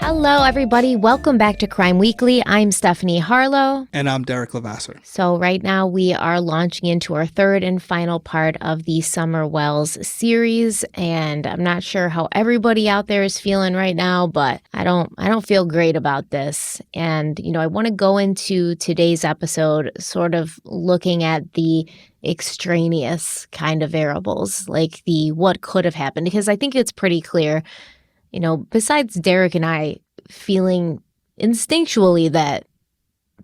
Hello, everybody. Welcome back to Crime Weekly. I'm Stephanie Harlow. And I'm Derrick Levasseur. So right now we are launching into our third and final part of the Summer Wells series. And I'm not sure how everybody out there is feeling right now, but I don't feel great about this. And, I want to go into today's episode sort of looking at the extraneous kind of variables, like the what could have happened, because I think it's pretty clear. Besides Derrick and I feeling instinctually that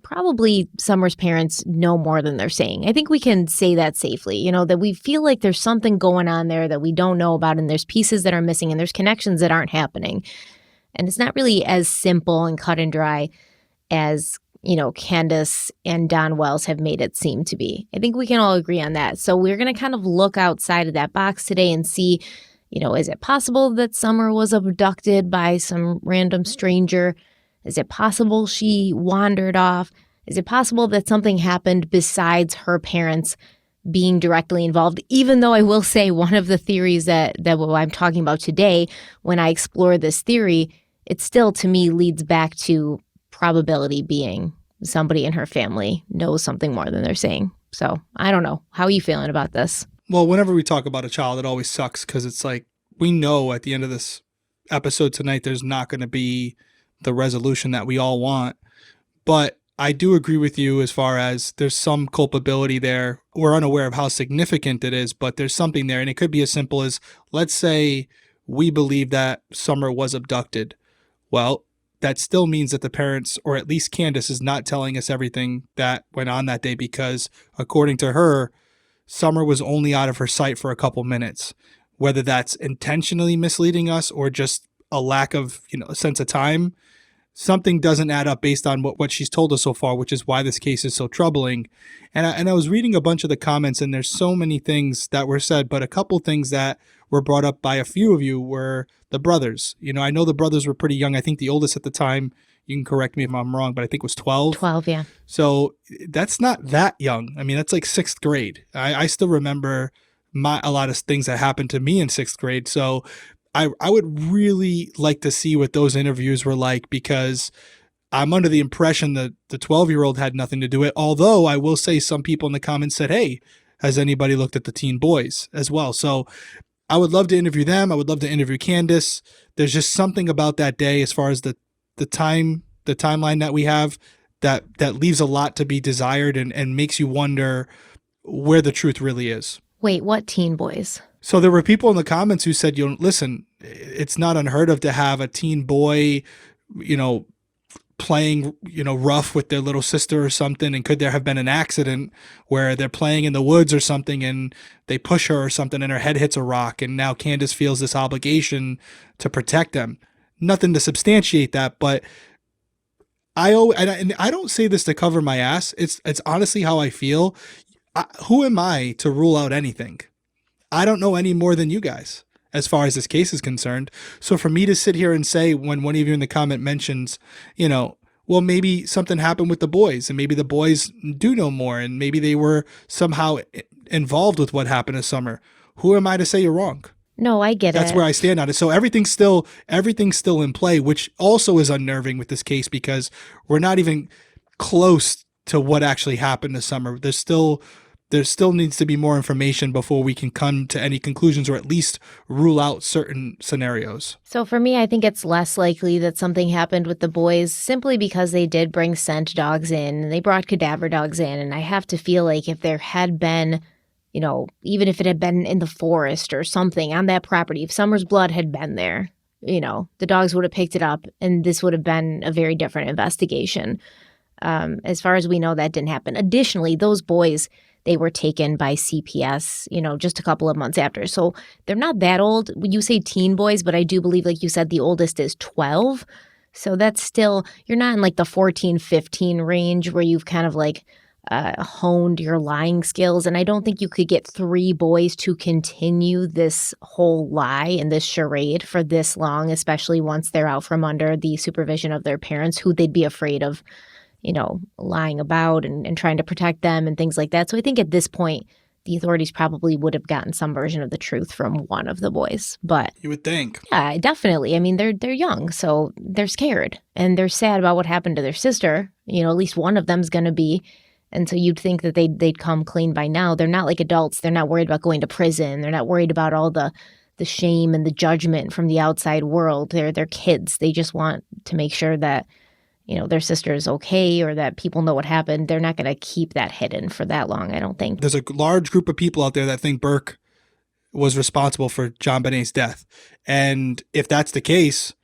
probably Summer's parents know more than they're saying. I think we can say that safely, that we feel like there's something going on there that we don't know about, and there's pieces that are missing, and there's connections that aren't happening. And it's not really as simple and cut and dry as, Candace and Don Wells have made it seem to be. I think we can all agree on that. So we're going to kind of look outside of that box today and see, is it possible that Summer was abducted by some random stranger? Is it possible she wandered off? Is it possible that something happened besides her parents being directly involved? Even though I will say one of the theories that I'm talking about today, when I explore this theory, it still to me leads back to probability being somebody in her family knows something more than they're saying. So I don't know. How are you feeling about this? Well, whenever we talk about a child, it always sucks because it's like we know at the end of this episode tonight there's not going to be the resolution that we all want. But I do agree with you as far as there's some culpability there. We're unaware of how significant it is, but there's something there. And it could be as simple as, let's say we believe that Summer was abducted. Well, that still means that the parents, or at least Candace, is not telling us everything that went on that day because, according to her, Summer was only out of her sight for a couple minutes. Whether that's intentionally misleading us or just a lack of, a sense of time, something doesn't add up based on what she's told us so far, which is why this case is so troubling. And I was reading a bunch of the comments, and there's so many things that were said, but a couple things that were brought up by a few of you were the brothers. I know the brothers were pretty young. I think the oldest at the time, you can correct me if I'm wrong, but I think was 12. 12, yeah. So that's not that young. I mean, that's like sixth grade. I still remember a lot of things that happened to me in sixth grade. So I would really like to see what those interviews were like, because I'm under the impression that the 12-year-old had nothing to do with it. Although I will say some people in the comments said, hey, has anybody looked at the teen boys as well? So I would love to interview them. I would love to interview Candace. There's just something about that day as far as the timeline that we have that leaves a lot to be desired and makes you wonder where the truth really is. Wait, what teen boys? So there were people in the comments who said, listen, it's not unheard of to have a teen boy, playing, rough with their little sister or something. And could there have been an accident where they're playing in the woods or something and they push her or something and her head hits a rock, and now Candace feels this obligation to protect them? Nothing to substantiate that, but I don't say this to cover my ass. It's honestly how I feel. Who am I to rule out anything? I don't know any more than you guys as far as this case is concerned. So for me to sit here and say, when one of you in the comment mentions, well, maybe something happened with the boys and maybe the boys do know more and maybe they were somehow involved with what happened to Summer. Who am I to say you're wrong? No, I get it. That's where I stand on it. So everything's still in play, which also is unnerving with this case because we're not even close to what actually happened to Summer. There still needs to be more information before we can come to any conclusions or at least rule out certain scenarios. So for me, I think it's less likely that something happened with the boys simply because they did bring scent dogs in and they brought cadaver dogs in. And I have to feel like if there had been, even if it had been in the forest or something on that property, if Summer's blood had been there, the dogs would have picked it up and this would have been a very different investigation. As far as we know, that didn't happen. Additionally, those boys, they were taken by CPS, just a couple of months after. So they're not that old. You say teen boys, but I do believe, like you said, the oldest is 12. So that's still, you're not in like the 14, 15 range where you've kind of like honed your lying skills. And I don't think you could get 3 boys to continue this whole lie and this charade for this long, especially once they're out from under the supervision of their parents, who they'd be afraid of, lying about and trying to protect them and things like that. So I think at this point, the authorities probably would have gotten some version of the truth from one of the boys. But You would think. yeah, definitely. I mean, they're young, so they're scared and they're sad about what happened to their sister. You know, at least one of them's going to be. And so you'd think that they'd come clean by now. They're not like adults. They're not worried about going to prison. They're not worried about all the shame and the judgment from the outside world. They're kids. They just want to make sure that, you know, their sister is okay or that people know what happened. They're not going to keep that hidden for that long, I don't think. There's a large group of people out there that think Burke was responsible for John Benet's death. And if that's the case,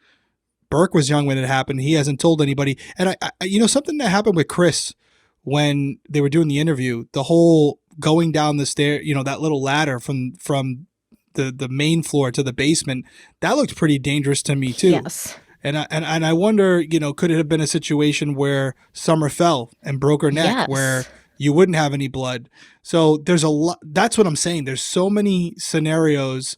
Burke was young when it happened. He hasn't told anybody. And I you know, something that happened with Chris when they were doing the interview, the whole going down the stair, you know, that little ladder from the main floor to the basement, that looked pretty dangerous to me too. Yes. And I wonder, you know, could it have been a situation where Summer fell and broke her neck, Yes. where you wouldn't have any blood? So there's a lot. That's what I'm saying. There's so many scenarios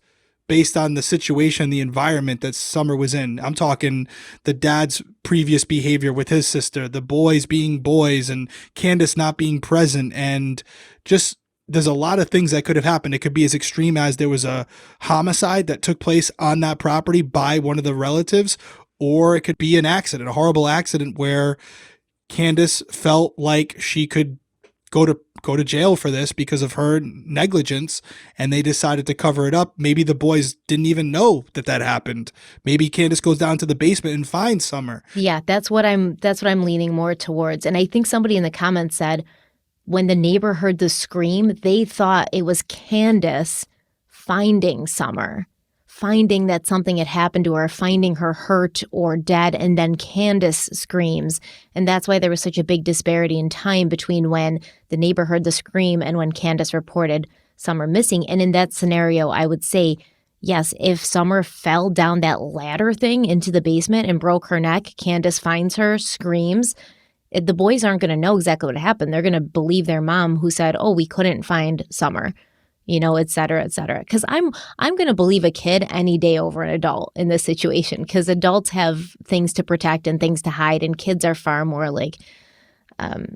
based on the situation, the environment that Summer was in. I'm talking the dad's previous behavior with his sister, the boys being boys, and Candace not being present, and just there's a lot of things that could have happened. It could be as extreme as there was a homicide that took place on that property by one of the relatives, or it could be an accident, a horrible accident where Candace felt like she could go to jail for this because of her negligence, and they decided to cover it up. Maybe the boys didn't even know that happened. Maybe Candace goes down to the basement and finds Summer. Yeah, that's what I'm leaning more towards. And I think somebody in the comments said when the neighbor heard the scream, they thought it was Candace finding Summer, finding that something had happened to her, finding her hurt or dead, and then Candace screams. And that's why there was such a big disparity in time between when the neighbor heard the scream and when Candace reported Summer missing. And in that scenario, I would say, yes, if Summer fell down that ladder thing into the basement and broke her neck, Candace finds her, screams, the boys aren't going to know exactly what happened. They're going to believe their mom who said, oh, we couldn't find Summer, you know, et cetera, et cetera. Because I'm going to believe a kid any day over an adult in this situation, because adults have things to protect and things to hide, and kids are far more like,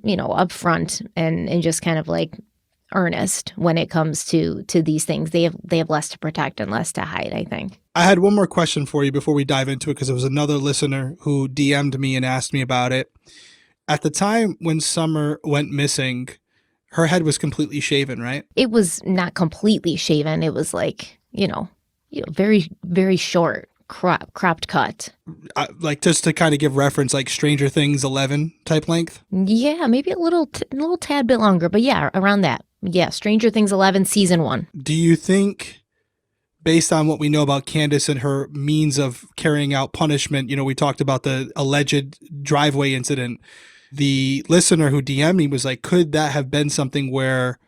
you know, upfront and just kind of like earnest when it comes to these things. They have less to protect and less to hide, I think. I had one more question for you before we dive into it, because there was another listener who DM'd me and asked me about it. At the time when Summer went missing, her head was completely shaven, right? It was not completely shaven. It was like, you know, very, very short, cropped cut. Like, just to kind of give reference, like Stranger Things 11 type length? Yeah, maybe a little tad bit longer, but yeah, around that. Yeah, Stranger Things 11, season 1. Do you think, based on what we know about Candace and her means of carrying out punishment, you know, we talked about the alleged driveway incident, the listener who DM'd me was like, could that have been something where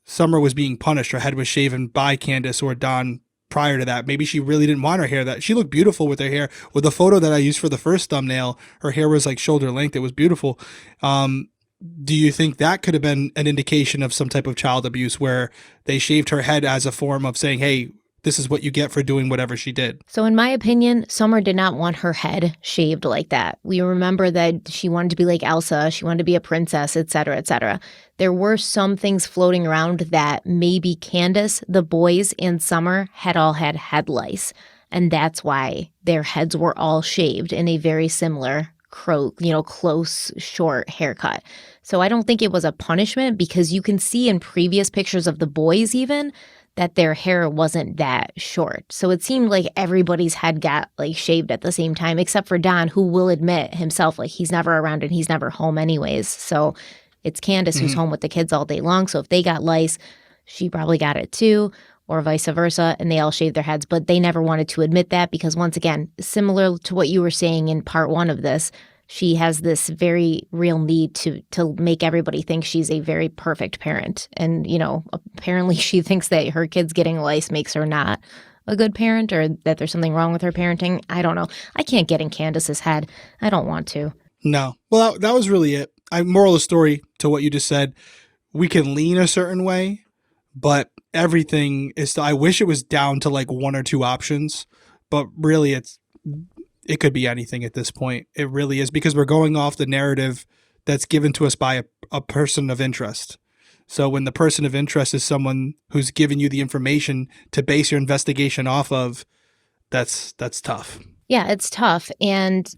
Summer was being punished, her head was shaven by Candace or Don prior to that? Maybe she really didn't want her hair that she looked beautiful with her hair. With the photo that I used for the first thumbnail, her hair was like shoulder length. It was beautiful. Do you think that could have been an indication of some type of child abuse where they shaved her head as a form of saying, hey, this is what you get for doing whatever she did? So in my opinion, Summer did not want her head shaved like that. We remember that she wanted to be like Elsa. She wanted to be a princess, et cetera, et cetera. There were some things floating around that maybe Candace, the boys, and Summer had all had head lice. And that's why their heads were all shaved in a very similar close, short haircut. So I don't think it was a punishment, because you can see in previous pictures of the boys even that their hair wasn't that short. So it seemed like everybody's head got like shaved at the same time, except for Don, who will admit himself, like he's never around and he's never home anyways. So it's Candace who's home with the kids all day long. So if they got lice, she probably got it too, or vice versa, and they all shaved their heads. But they never wanted to admit that, because once again, similar to what you were saying in part 1 of this, she has this very real need to make everybody think she's a very perfect parent. And, you know, apparently she thinks that her kids getting lice makes her not a good parent, or that there's something wrong with her parenting. I don't know. I can't get in Candace's head. I don't want to. No. Well, that was really it. Moral of the story to what you just said, we can lean a certain way, but everything is, I wish it was down to like 1 or 2 options, but really it could be anything at this point. It really is, because we're going off the narrative that's given to us by a person of interest. So when the person of interest is someone who's given you the information to base your investigation off of, that's tough. Yeah, it's tough. And,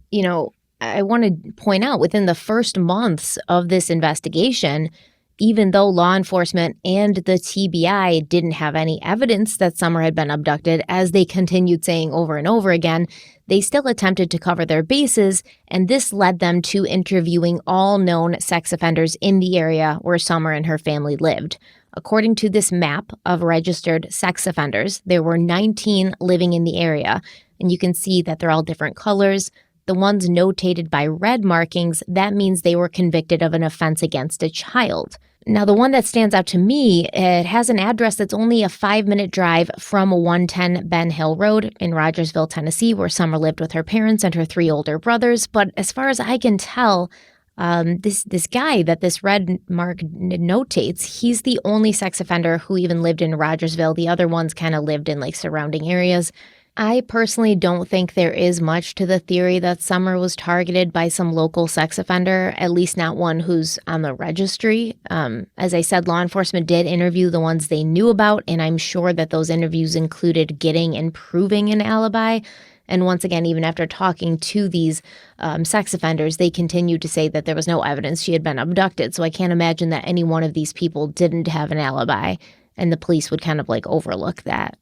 I want to point out within the first months of this investigation, even though law enforcement and the TBI didn't have any evidence that Summer had been abducted, as they continued saying over and over again, they still attempted to cover their bases, and this led them to interviewing all known sex offenders in the area where Summer and her family lived. According to this map of registered sex offenders, there were 19 living in the area, and you can see that they're all different colors. The ones notated by red markings, that means they were convicted of an offense against a child. Now, the one that stands out to me, it has an address that's only a 5-minute drive from 110 Ben Hill Road in Rogersville, Tennessee, where Summer lived with her parents and her 3 older brothers. But as far as I can tell, this guy that this red mark notates, he's the only sex offender who even lived in Rogersville. The other ones kind of lived in surrounding areas. I personally don't think there is much to the theory that Summer was targeted by some local sex offender, at least not one who's on the registry. As I said, law enforcement did interview the ones they knew about, and I'm sure that those interviews included getting and proving an alibi. And once again, even after talking to these sex offenders, they continued to say that there was no evidence she had been abducted. So I can't imagine that any one of these people didn't have an alibi. And the police would kind of overlook that,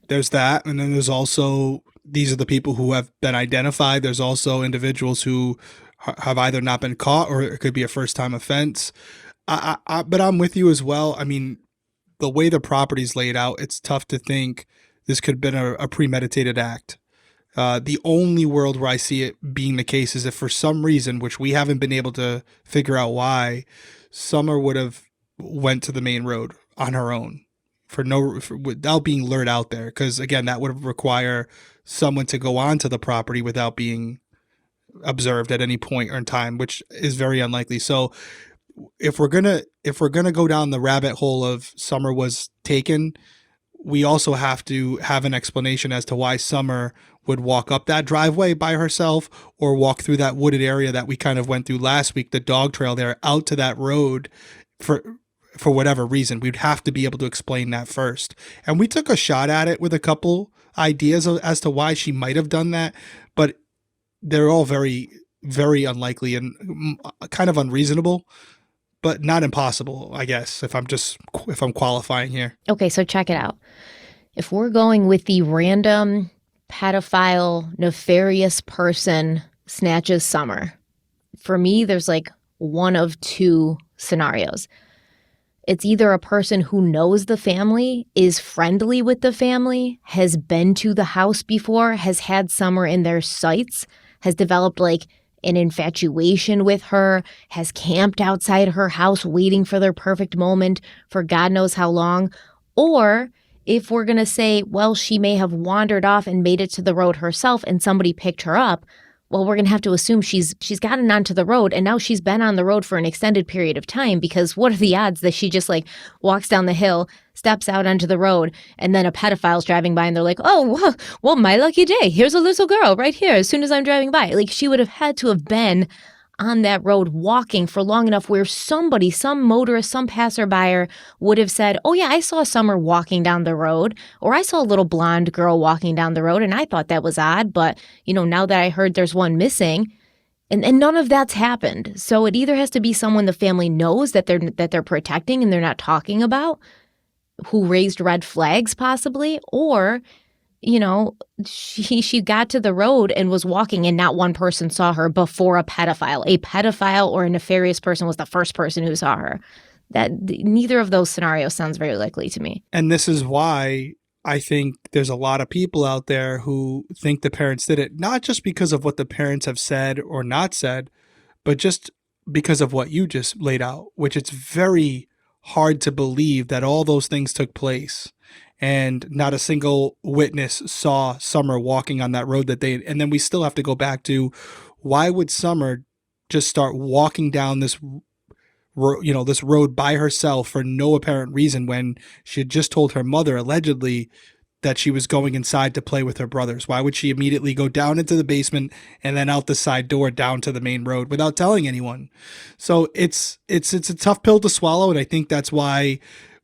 There's that. And then there's also, these are the people who have been identified. There's also individuals who have either not been caught or it could be a first-time offense. But I'm with you as well. I mean, the way the property's laid out, it's tough to think this could have been a premeditated act. The only world where I see it being the case is if for some reason, which we haven't been able to figure out why, Summer would have went to the main road on her own without being lured out there. Because again, that would require someone to go onto the property without being observed at any point or in time, which is very unlikely. So if we're gonna go down the rabbit hole of Summer was taken, we also have to have an explanation as to why Summer would walk up that driveway by herself or walk through that wooded area that we kind of went through last week, the dog trail there, out to that road for whatever reason. We'd have to be able to explain that first. And we took a shot at it with a couple ideas as to why she might have done that, but they're all very, very unlikely and kind of unreasonable, but not impossible, I guess, if I'm qualifying here. Okay, so check it out. If we're going with the random pedophile, nefarious person snatches Summer, for me, there's one of 2 scenarios. It's either a person who knows the family, is friendly with the family, has been to the house before, has had Summer in their sights, has developed an infatuation with her, has camped outside her house waiting for their perfect moment for God knows how long. Or if we're going to say, well, she may have wandered off and made it to the road herself and somebody picked her up, well, we're going to have to assume she's gotten onto the road and now she's been on the road for an extended period of time, because what are the odds that she just walks down the hill, steps out onto the road, and then a pedophile's driving by and they're like, oh, well, my lucky day. Here's a little girl right here as soon as I'm driving by. She would have had to have been on that road walking for long enough where somebody, some motorist, some passerby would have said, oh yeah, I saw Summer walking down the road, or I saw a little blonde girl walking down the road and I thought that was odd, but now that I heard there's one missing, and none of that's happened. So it either has to be someone the family knows that they're protecting and they're not talking about, who raised red flags possibly, or she got to the road and was walking and not one person saw her before a pedophile or a nefarious person was the first person who saw her. That neither of those scenarios sounds very likely to me. And this is why I think there's a lot of people out there who think the parents did it, not just because of what the parents have said or not said, but just because of what you just laid out, which it's very hard to believe that all those things took place. And not a single witness saw Summer walking on that road and then we still have to go back to, why would Summer just start walking down this road by herself for no apparent reason when she had just told her mother allegedly that she was going inside to play with her brothers? Why would she immediately go down into the basement and then out the side door down to the main road without telling anyone? So it's a tough pill to swallow, and I think that's why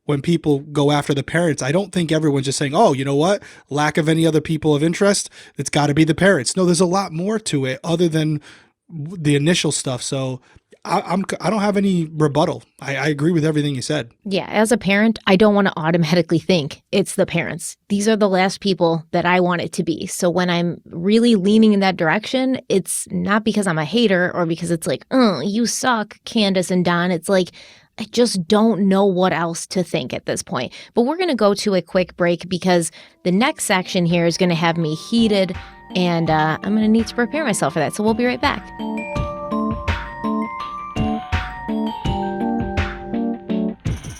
when people go after the parents, I don't think everyone's just saying, oh, you know what? Lack of any other people of interest, it's got to be the parents. No, there's a lot more to it other than the initial stuff. So I don't have any rebuttal. I agree with everything you said. Yeah, as a parent, I don't want to automatically think it's the parents. These are the last people that I want it to be. So when I'm really leaning in that direction, it's not because I'm a hater or because it's like, oh, you suck, Candace and Don. It's like, I just don't know what else to think at this point. But we're going to go to a quick break because the next section here is going to have me heated, and I'm going to need to prepare myself for that. So we'll be right back.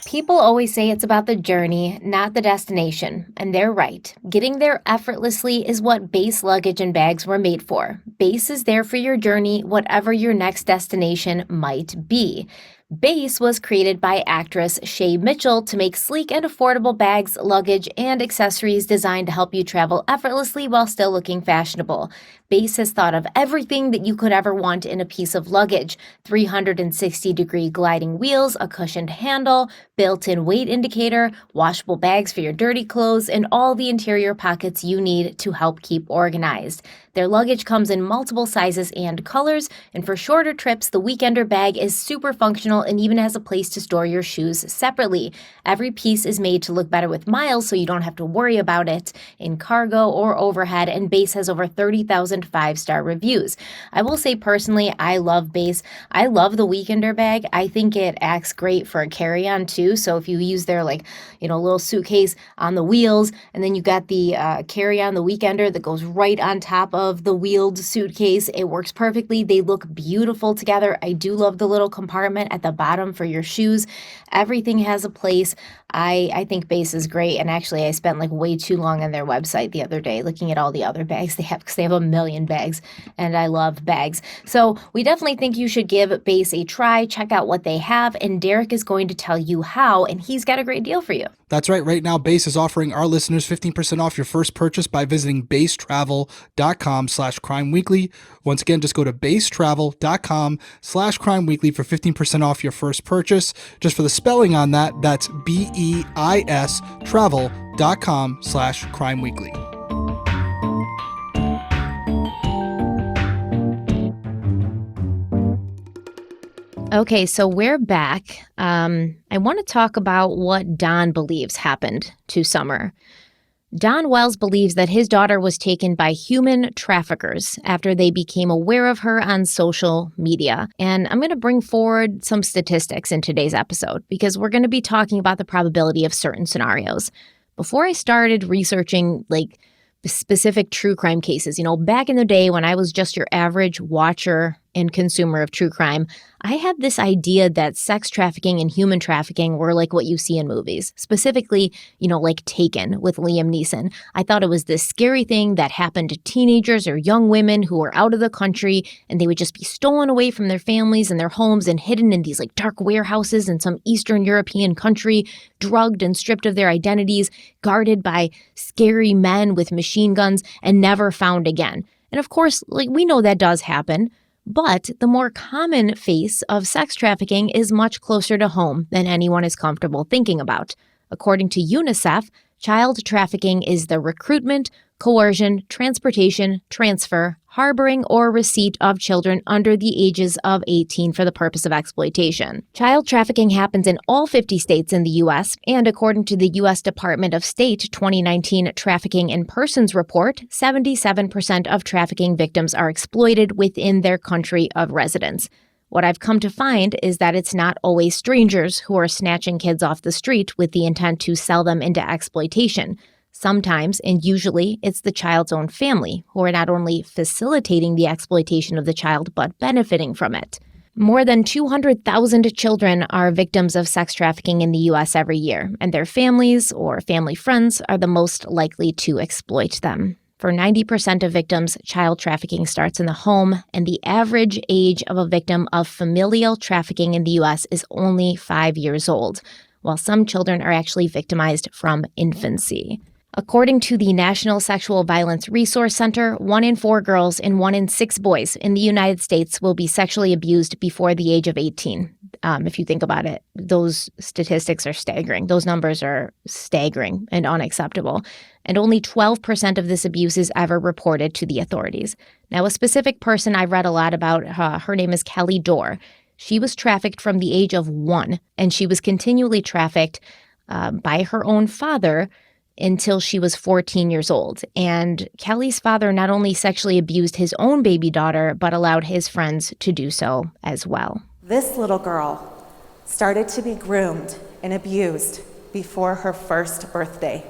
People always say it's about the journey, not the destination, and they're right. Getting there effortlessly is what Base luggage and bags were made for. Base is there for your journey, whatever your next destination might be. Base was created by actress Shay Mitchell to make sleek and affordable bags, luggage, and accessories designed to help you travel effortlessly while still looking fashionable. Base has thought of everything that you could ever want in a piece of luggage: 360-degree gliding wheels, a cushioned handle, built-in weight indicator, washable bags for your dirty clothes, and all the interior pockets you need to help keep organized. Their luggage comes in multiple sizes and colors, and for shorter trips, the Weekender bag is super functional and even has a place to store your shoes separately. Every piece is made to look better with miles, so you don't have to worry about it in cargo or overhead, and Base has over 30,000 five-star reviews. I will say personally, I love Base. I love the Weekender bag. I think it acts great for a carry-on too, so if you use their little suitcase on the wheels, and then you got the carry-on, the Weekender that goes right on top of the wheeled suitcase, it works perfectly. They look beautiful together. I do love the little compartment at the bottom for your shoes. Everything has a place. I think Base is great, and actually I spent way too long on their website the other day looking at all the other bags they have, because they have a million bags, and I love bags. So we definitely think you should give Base a try. Check out what they have, and Derrick is going to tell you how, and he's got a great deal for you. That's right. Right now, Base is offering our listeners 15% off your first purchase by visiting basetravel.com/crimeweekly. Once again, just go to basetravel.com/crimeweekly for 15% off your first purchase. Just for the spelling on that, that's BEIS travel.com/crimeweekly. Okay, so we're back. I want to talk about what Don believes happened to Summer. Don Wells believes that his daughter was taken by human traffickers after they became aware of her on social media. And I'm going to bring forward some statistics in today's episode because we're going to be talking about the probability of certain scenarios. Before I started researching specific true crime cases, back in the day when I was just your average watcher and consumer of true crime, I had this idea that sex trafficking and human trafficking were like what you see in movies, specifically, like Taken with Liam Neeson. I thought it was this scary thing that happened to teenagers or young women who were out of the country, and they would just be stolen away from their families and their homes and hidden in these dark warehouses in some Eastern European country, drugged and stripped of their identities, guarded by scary men with machine guns, and never found again. And of course, we know that does happen. But the more common face of sex trafficking is much closer to home than anyone is comfortable thinking about. According to UNICEF, child trafficking is the recruitment, coercion, transportation, transfer, harboring, or receipt of children under the ages of 18 for the purpose of exploitation. Child trafficking happens in all 50 states in the U.S., and according to the U.S. Department of State 2019 Trafficking in Persons Report, 77% of trafficking victims are exploited within their country of residence. What I've come to find is that it's not always strangers who are snatching kids off the street with the intent to sell them into exploitation. Sometimes, and usually, it's the child's own family who are not only facilitating the exploitation of the child, but benefiting from it. More than 200,000 children are victims of sex trafficking in the U.S. every year, and their families or family friends are the most likely to exploit them. For 90% of victims, child trafficking starts in the home, and the average age of a victim of familial trafficking in the U.S. is only 5 years old, while some children are actually victimized from infancy. According to the National Sexual Violence Resource Center, 1 in 4 girls and 1 in 6 boys in the United States will be sexually abused before the age of 18. If you think about it, those statistics are staggering. Those numbers are staggering and unacceptable. And only 12% of this abuse is ever reported to the authorities. Now, a specific person I've read a lot about, her name is Kelly Dorr. She was trafficked from the age of 1, and she was continually trafficked by her own father until she was 14 years old. And Kelly's father not only sexually abused his own baby daughter, but allowed his friends to do so as well. This little girl started to be groomed and abused before her first birthday.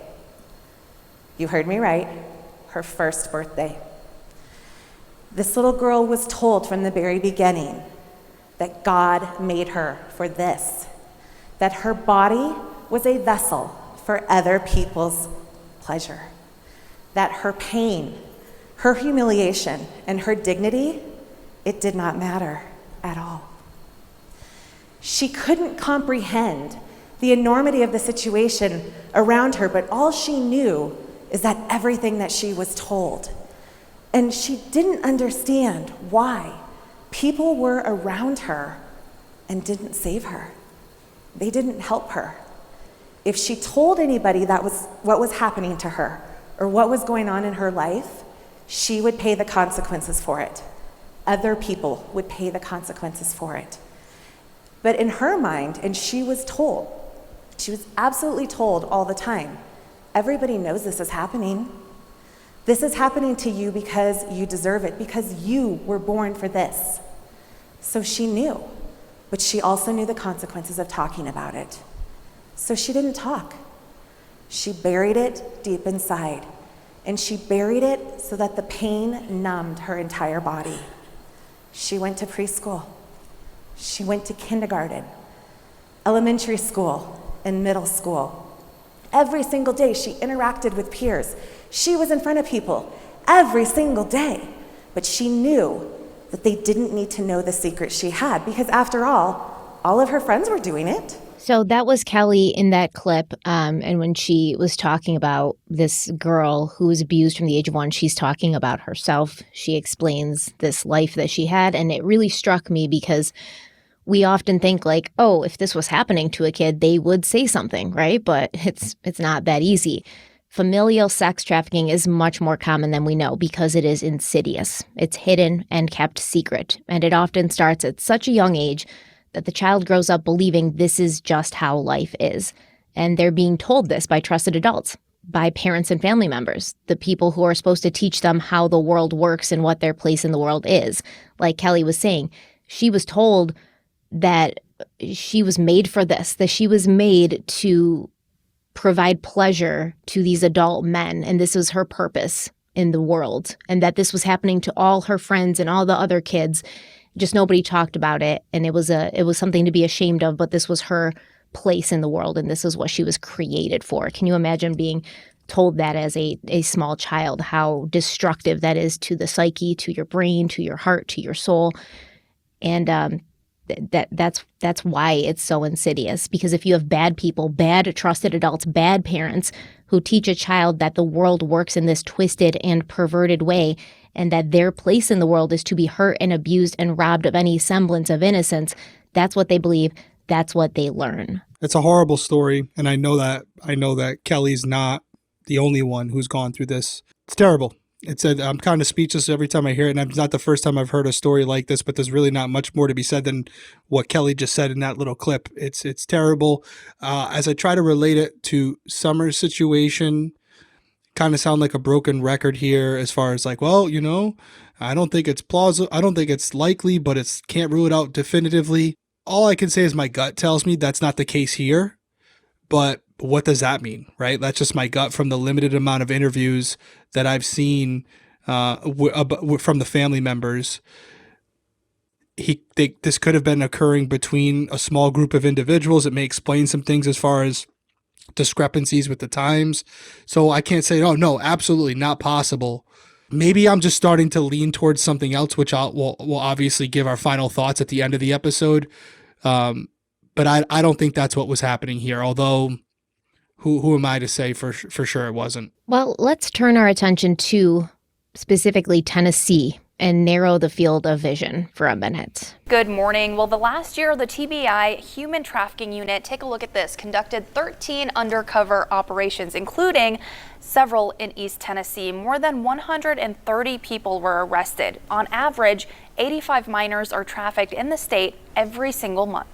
You heard me right, her first birthday. This little girl was told from the very beginning that God made her for this, that her body was a vessel for other people's pleasure, that her pain, her humiliation, and her dignity, it did not matter at all. She couldn't comprehend the enormity of the situation around her, but all she knew is that everything that she was told. And she didn't understand why people were around her and didn't save her. They didn't help her. If she told anybody that was what was happening to her or what was going on in her life, she would pay the consequences for it. Other people would pay the consequences for it. But in her mind, and she was absolutely told all the time, everybody knows this is happening. This is happening to you because you deserve it, because you were born for this. So she knew, but she also knew the consequences of talking about it. So she didn't talk. She buried it deep inside, and she buried it so that the pain numbed her entire body. She went to preschool. She went to kindergarten, elementary school, and middle school. Every single day she interacted with peers. She was in front of people every single day, but she knew that they didn't need to know the secret she had, because after all of her friends were doing it. So that was Kelly in that clip. And when she was talking about this girl who was abused from the age of 1, she's talking about herself. She explains this life that she had. And it really struck me because we often think like, oh, if this was happening to a kid, they would say something, right? But it's not that easy. Familial sex trafficking is much more common than we know because it is insidious. It's hidden and kept secret. And it often starts at such a young age that the child grows up believing this is just how life is. And they're being told this by trusted adults, by parents and family members, the people who are supposed to teach them how the world works and what their place in the world is. Like Kelly was saying, she was told that she was made for this, that she was made to provide pleasure to these adult men, and this was her purpose in the world, and that this was happening to all her friends and all the other kids. Just nobody talked about it, and it was something to be ashamed of, but this was her place in the world, and this is what she was created for. Can you imagine being told that as a small child, how destructive that is to the psyche, to your brain, to your heart, to your soul? And that's why it's so insidious, because if you have bad people, bad trusted adults, bad parents who teach a child that the world works in this twisted and perverted way, and that their place in the world is to be hurt and abused and robbed of any semblance of innocence, that's what they believe. That's what they learn. It's a horrible story, and I know that Kelly's not the only one who's gone through this. It's terrible. I'm kind of speechless every time I hear it, and it's not the first time I've heard a story like this, but there's really not much more to be said than what Kelly just said in that little clip. It's terrible. As I try to relate it to Summer's situation, kind of sound like a broken record here as far as like, well, I don't think it's plausible. I don't think it's likely, but it's can't rule it out definitively. All I can say is my gut tells me that's not the case here, but what does that mean, right? That's just my gut from the limited amount of interviews that I've seen from the family members. This could have been occurring between a small group of individuals. It may explain some things as far as discrepancies with the times. So I can't say, oh, no, absolutely not possible. Maybe I'm just starting to lean towards something else, which we'll obviously give our final thoughts at the end of the episode. But I don't think that's what was happening here, although who am I to say for sure it wasn't? Well, let's turn our attention to specifically Tennessee and narrow the field of vision for a minute. Good morning. Well, the last year, the TBI Human Trafficking Unit, take a look at this, conducted 13 undercover operations, including several in East Tennessee. More than 130 people were arrested. On average, 85 minors are trafficked in the state every single month.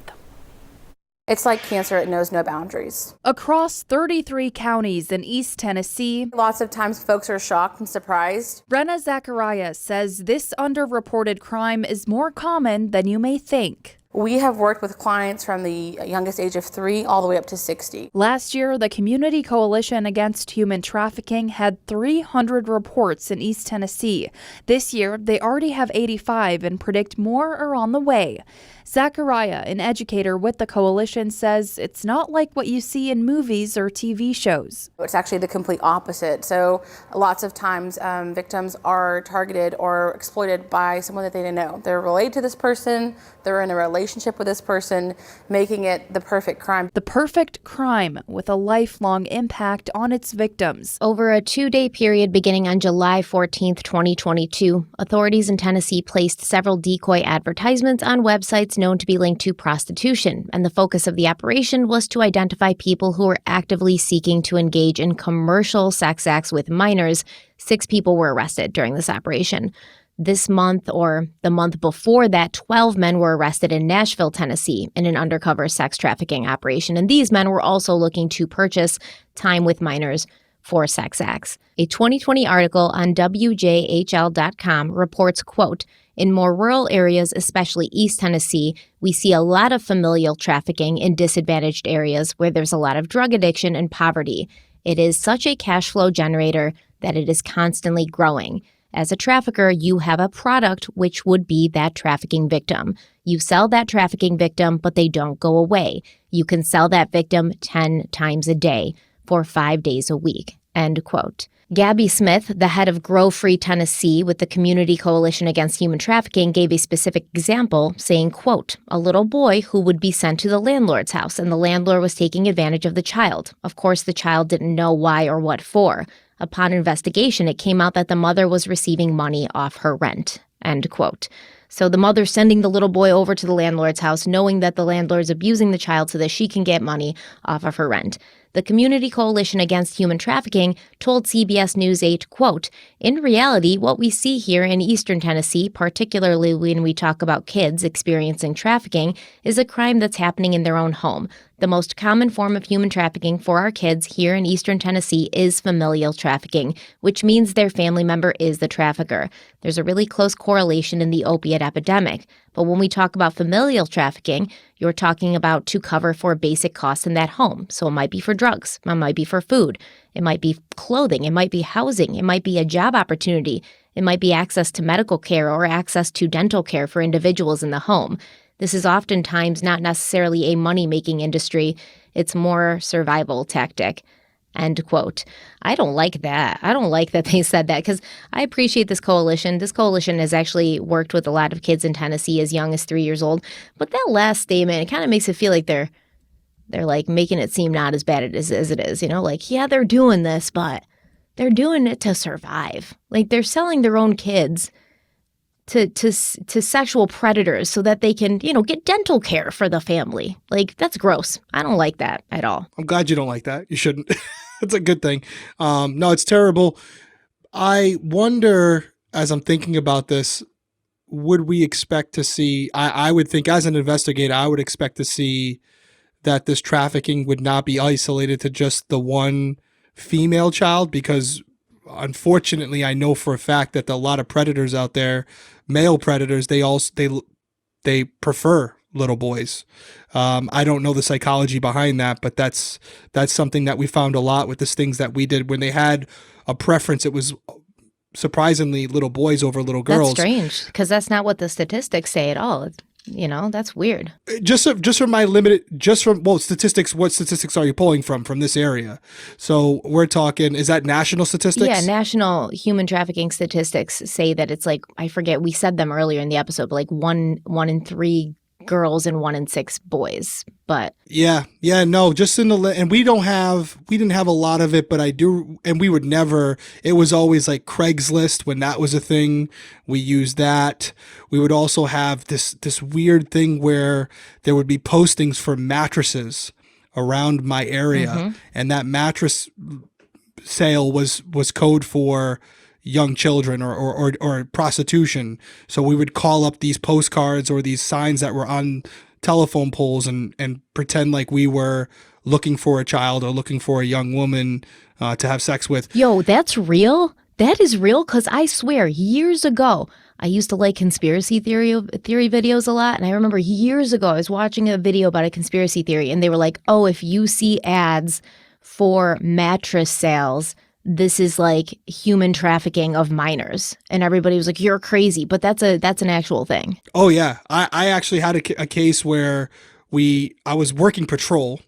It's like cancer, it knows no boundaries. Across 33 counties in East Tennessee, Lots of times folks are shocked and surprised. Brenna Zachariah says this underreported crime is more common than you may think. We have worked with clients from the youngest age of 3 all the way up to 60. Last year, the Community Coalition Against Human Trafficking had 300 reports in East Tennessee. This year, they already have 85 and predict more are on the way. Zachariah, an educator with the coalition, says it's not like what you see in movies or TV shows. It's actually the complete opposite. So lots of times victims are targeted or exploited by someone that they didn't know. They're related to this person, they're in a relationship with this person, making it the perfect crime. The perfect crime with a lifelong impact on its victims. Over a 2-day period beginning on July 14th, 2022, authorities in Tennessee placed several decoy advertisements on websites known to be linked to prostitution, and the focus of the operation was to identify people who were actively seeking to engage in commercial sex acts with minors. 6 people were arrested during this operation. This month, or the month before that, 12 men were arrested in Nashville, Tennessee, in an undercover sex trafficking operation, and these men were also looking to purchase time with minors for sex acts. A 2020 article on WJHL.com reports, quote, "In more rural areas, especially East Tennessee, we see a lot of familial trafficking in disadvantaged areas where there's a lot of drug addiction and poverty. It is such a cash flow generator that it is constantly growing. As a trafficker, you have a product which would be that trafficking victim. You sell that trafficking victim, but they don't go away. You can sell that victim 10 times a day for 5 days a week." End quote. Gabby Smith, the head of Grow Free Tennessee with the Community Coalition Against Human Trafficking, gave a specific example, saying, quote, "A little boy who would be sent to the landlord's house, and the landlord was taking advantage of the child. Of course, the child didn't know why or what for. Upon investigation, it came out that the mother was receiving money off her rent." End quote. So the mother sending the little boy over to the landlord's house, knowing that the landlord's abusing the child so that she can get money off of her rent. The Community Coalition Against Human Trafficking told CBS News 8, quote, "In reality, what we see here in eastern Tennessee, particularly when we talk about kids experiencing trafficking, is a crime that's happening in their own home. The most common form of human trafficking for our kids here in eastern Tennessee is familial trafficking, which means their family member is the trafficker. There's a really close correlation in the opiate epidemic. But when we talk about familial trafficking, you're talking about to cover for basic costs in that home. So it might be for drugs, it might be for food, it might be clothing, it might be housing, it might be a job opportunity, it might be access to medical care or access to dental care for individuals in the home. This is oftentimes not necessarily a money-making industry. It's more survival tactic." End quote. I don't like that. I don't like that they said that, because I appreciate this coalition. This coalition has actually worked with a lot of kids in Tennessee as young as 3 years old. But that last statement, it kind of makes it feel like they're like making it seem not as bad as it is. You know, like, yeah, they're doing this, but they're doing it to survive. Like, they're selling their own kids to sexual predators so that they can, you know, get dental care for the family. Like, that's gross. I don't like that at all. I'm glad you don't like that. You shouldn't. It's a good thing. No, it's terrible. I wonder, as I'm thinking about this, would we expect to see, I would think as an investigator, I would expect to see that this trafficking would not be isolated to just the one female child, because unfortunately, I know for a fact that a lot of predators out there, male predators, they prefer little boys. I don't know the psychology behind that, but that's something that we found a lot with the stings that we did. When they had a preference, it was surprisingly little boys over little girls. That's strange, because that's not what the statistics say at all. You know, that's weird. Just from my limited, statistics, what statistics are you pulling from this area? So we're talking, is that national statistics? Yeah, national human trafficking statistics say that it's like, I forget, we said them earlier in the episode, but like one in 3 girls and 1 in 6 boys. But no, just in the and we didn't have a lot of it, but I do, and we would never. It was always like Craigslist when that was a thing. We used that. We would also have this weird thing where there would be postings for mattresses around my area, and that mattress sale was code for young children or prostitution. So we would call up these postcards or these signs that were on telephone poles and pretend like we were looking for a child or looking for a young woman to have sex with. Yo, that's real? That is real? Because I swear, years ago, I used to like conspiracy theory videos a lot. And I remember years ago, I was watching a video about a conspiracy theory, and they were like, oh, if you see ads for mattress sales, this is like human trafficking of minors. And everybody was like, you're crazy. But that's an actual thing. Oh, yeah. I actually had a case where I was working patrol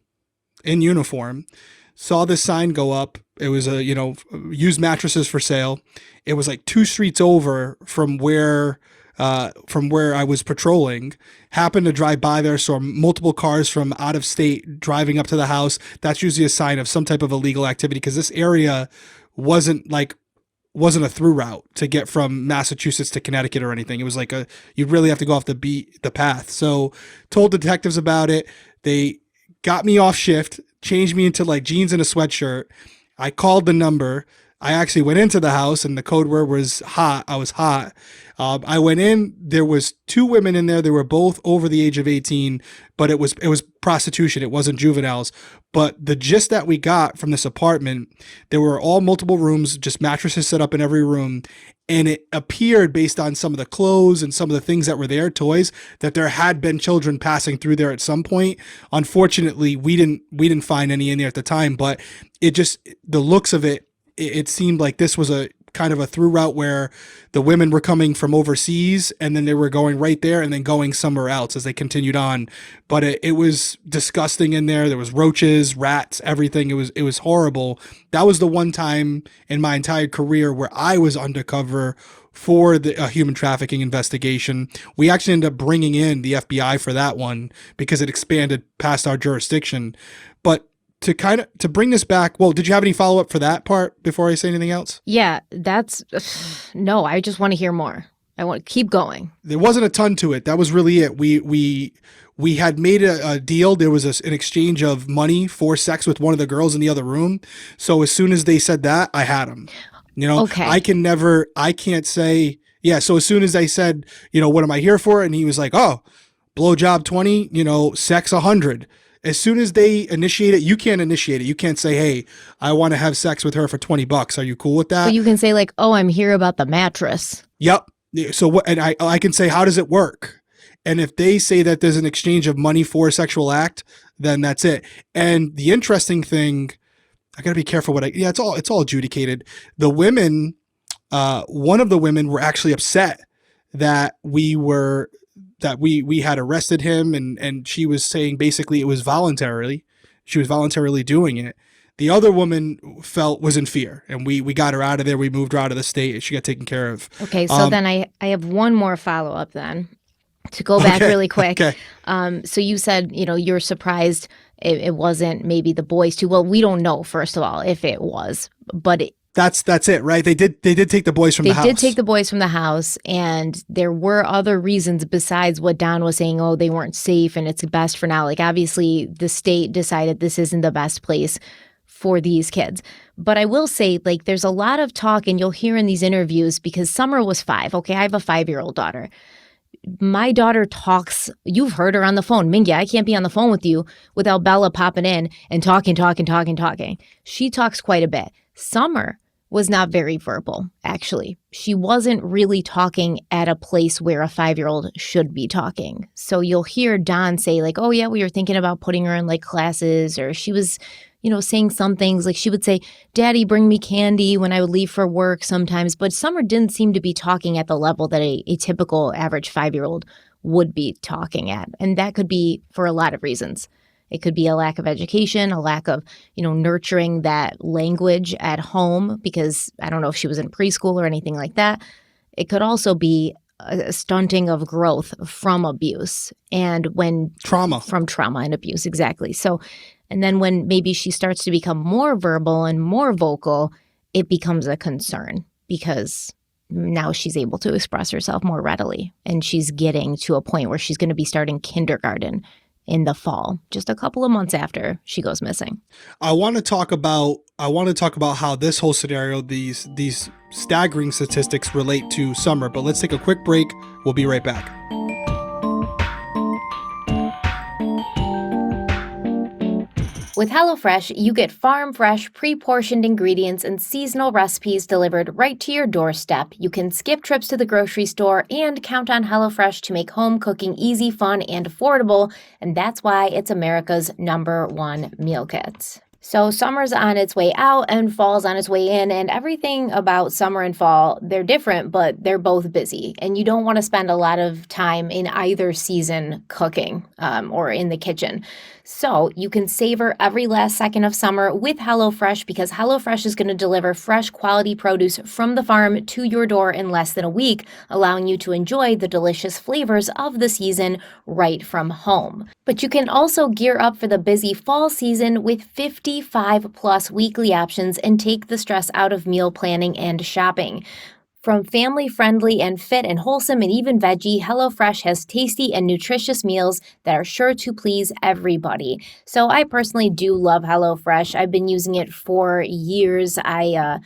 in uniform, saw this sign go up. It was used mattresses for sale. It was like 2 streets over from where I was patrolling. Happened to drive by there, saw multiple cars from out of state driving up to the house. That's usually a sign of some type of illegal activity, because this area wasn't a through route to get from Massachusetts to Connecticut or anything. It was like you'd really have to go off the path. So told detectives about it. They got me off shift, changed me into like jeans and a sweatshirt. I called the number. I actually went into the house, and the code word was hot. I was hot. I went in. There was 2 women in there. They were both over the age of 18, but it was prostitution. It wasn't juveniles. But the gist that we got from this apartment, there were all multiple rooms, just mattresses set up in every room. And it appeared, based on some of the clothes and some of the things that were there, toys, that there had been children passing through there at some point. Unfortunately, we didn't find any in there at the time, but the looks of it, it seemed like this was a kind of a through route where the women were coming from overseas, and then they were going right there and then going somewhere else as they continued on. But it was disgusting in there. There was roaches, rats, everything. It was horrible. That was the one time in my entire career where I was undercover for a human trafficking investigation. We actually ended up bringing in the FBI for that one because it expanded past our jurisdiction. But to bring this back, well, did you have any follow-up for that part before I say anything else? Yeah, no, I just want to hear more. I want to keep going. There wasn't a ton to it. That was really it. We had made a deal. There was an exchange of money for sex with one of the girls in the other room. So as soon as they said that, I had them. Okay. I can't say, yeah. So as soon as I said, what am I here for? And he was like, oh, blowjob 20, sex 100. As soon as they initiate it, you can't initiate it. You can't say, hey, I want to have sex with her for $20. Are you cool with that? But you can say like, oh, I'm here about the mattress. Yep. So what? And I can say, how does it work? And if they say that there's an exchange of money for a sexual act, then that's it. And the interesting thing, I gotta be careful it's all adjudicated. The women, one of the women were actually upset that we had arrested him, and she was saying basically it was voluntarily. She was voluntarily doing it. The other woman was in fear, and we got her out of there. We moved her out of the state. She got taken care of. Okay, so then I have one more follow-up then to go back really quick. Okay. So you said, you're surprised it wasn't maybe the boys too. Well, we don't know, first of all, if it was, but that's it, right? They did take the boys from the house. They did take the boys from the house, and there were other reasons besides what Don was saying, oh, they weren't safe and it's best for now. Like, obviously, the state decided this isn't the best place for these kids. But I will say, like, there's a lot of talk, and you'll hear in these interviews, because Summer was 5. Okay, I have a 5-year-old daughter. My daughter talks, you've heard her on the phone. Mingya, I can't be on the phone with you without Bella popping in and talking. She talks quite a bit. Summer was not very verbal, actually. She wasn't really talking at a place where a 5-year-old should be talking. So you'll hear Don say like, oh yeah, we were thinking about putting her in like classes, or she was, saying some things. Like she would say, Daddy, bring me candy when I would leave for work sometimes. But Summer didn't seem to be talking at the level that a typical average 5-year-old would be talking at. And that could be for a lot of reasons. It could be a lack of education, a lack of, nurturing that language at home, because I don't know if she was in preschool or anything like that. It could also be a stunting of growth from abuse and from trauma and abuse. Exactly. So, and then when maybe she starts to become more verbal and more vocal, it becomes a concern because now she's able to express herself more readily, and she's getting to a point where she's going to be starting kindergarten in the fall, just a couple of months after she goes missing. I want to talk about how this whole scenario, these staggering statistics relate to Summer, but let's take a quick break. We'll be right back. With HelloFresh, you get farm-fresh, pre-portioned ingredients and seasonal recipes delivered right to your doorstep. You can skip trips to the grocery store and count on HelloFresh to make home cooking easy, fun, and affordable, and that's why it's America's #1 meal kit. So summer's on its way out and fall's on its way in, and everything about summer and fall, they're different, but they're both busy. And you don't want to spend a lot of time in either season cooking or in the kitchen. So you can savor every last second of summer with HelloFresh, because HelloFresh is going to deliver fresh quality produce from the farm to your door in less than a week, allowing you to enjoy the delicious flavors of the season right from home. But you can also gear up for the busy fall season with 55 plus weekly options and take the stress out of meal planning and shopping. From family-friendly and fit and wholesome and even veggie, HelloFresh has tasty and nutritious meals that are sure to please everybody. So I personally do love HelloFresh. I've been using it for years. I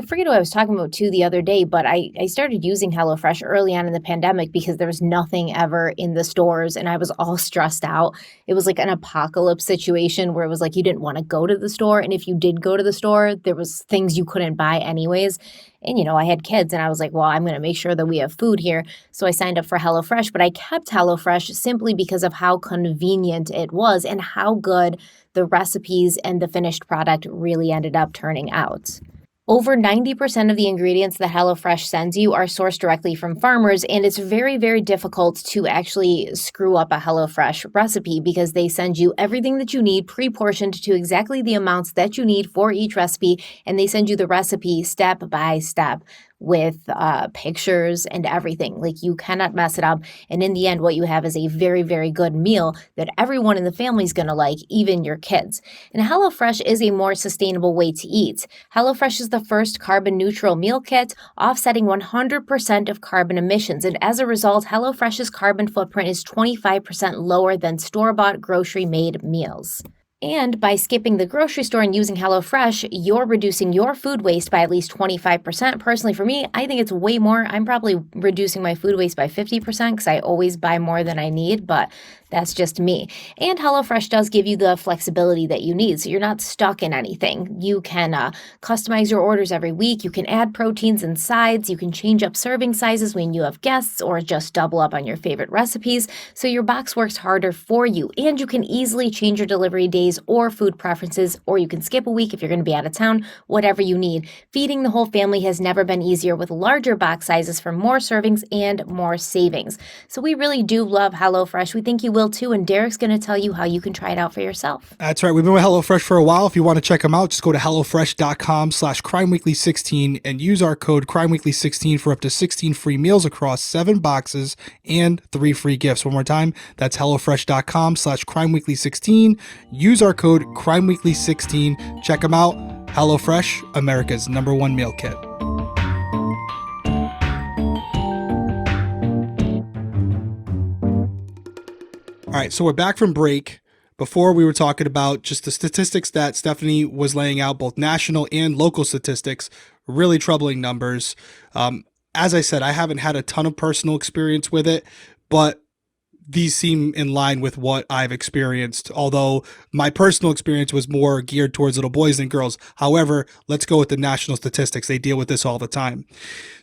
forget what I was talking about too the other day, but I started using HelloFresh early on in the pandemic because there was nothing ever in the stores and I was all stressed out. It was like an apocalypse situation where it was like you didn't want to go to the store. And if you did go to the store, there was things you couldn't buy anyways. And, I had kids and I was like, well, I'm going to make sure that we have food here. So I signed up for HelloFresh, but I kept HelloFresh simply because of how convenient it was and how good the recipes and the finished product really ended up turning out. Over 90% of the ingredients that HelloFresh sends you are sourced directly from farmers, and it's very, very difficult to actually screw up a HelloFresh recipe because they send you everything that you need pre-portioned to exactly the amounts that you need for each recipe, and they send you the recipe step by step with pictures and everything. Like, you cannot mess it up. And in the end, what you have is a very, very good meal that everyone in the family is going to like, even your kids. And HelloFresh is a more sustainable way to eat. HelloFresh is the first carbon neutral meal kit, offsetting 100% of carbon emissions. And as a result, HelloFresh's carbon footprint is 25% lower than store-bought grocery-made meals. And by skipping the grocery store and using HelloFresh, you're reducing your food waste by at least 25%. Personally, for me, I think it's way more. I'm probably reducing my food waste by 50% because I always buy more than I need, but that's just me. And HelloFresh does give you the flexibility that you need, so you're not stuck in anything. You can customize your orders every week. You can add proteins and sides. You can change up serving sizes when you have guests or just double up on your favorite recipes, so your box works harder for you. And you can easily change your delivery days or food preferences, or you can skip a week if you're going to be out of town, whatever you need. Feeding the whole family has never been easier with larger box sizes for more servings and more savings. So we really do love HelloFresh. We think you will too, and Derrick's going to tell you how you can try it out for yourself. That's right. We've been with HelloFresh for a while. If you want to check them out, just go to HelloFresh.com/CrimeWeekly16 and use our code CrimeWeekly16 for up to 16 free meals across 7 boxes and 3 free gifts. One more time, that's HelloFresh.com/CrimeWeekly16. Use our code CrimeWeekly16. Check them out. HelloFresh, America's #1 meal kit. All right, so we're back from break. Before, we were talking about just the statistics that Stephanie was laying out, both national and local statistics, really troubling numbers. As I said, I haven't had a ton of personal experience with it, but these seem in line with what I've experienced, although my personal experience was more geared towards little boys than girls. However, let's go with the national statistics. They deal with this all the time.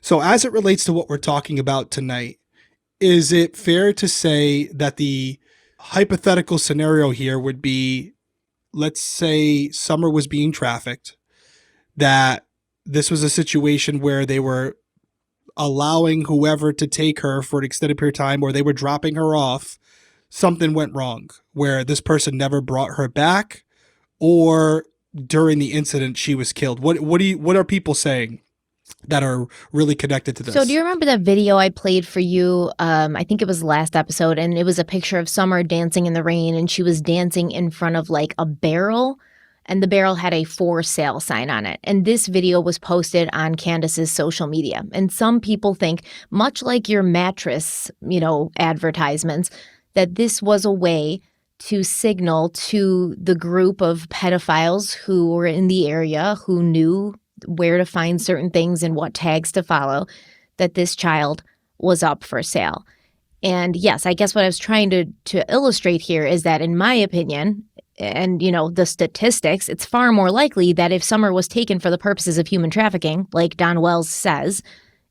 So as it relates to what we're talking about tonight, is it fair to say that the hypothetical scenario here would be, let's say Summer was being trafficked, that this was a situation where they were allowing whoever to take her for an extended period of time, or they were dropping her off, something went wrong where this person never brought her back, or during the incident she was killed? What are people saying? that are really connected to this. So do you remember that video I played for you? I think it was last episode, and it was a picture of Summer dancing in the rain, and she was dancing in front of like a barrel, and the barrel had a for sale sign on it. And this video was posted on Candace's social media. And some people think, much like your mattress, advertisements, that this was a way to signal to the group of pedophiles who were in the area, who knew where to find certain things and what tags to follow, that this child was up for sale. And yes, I guess what I was trying to illustrate here is that, in my opinion, and the statistics, it's far more likely that if Summer was taken for the purposes of human trafficking, like Don Wells says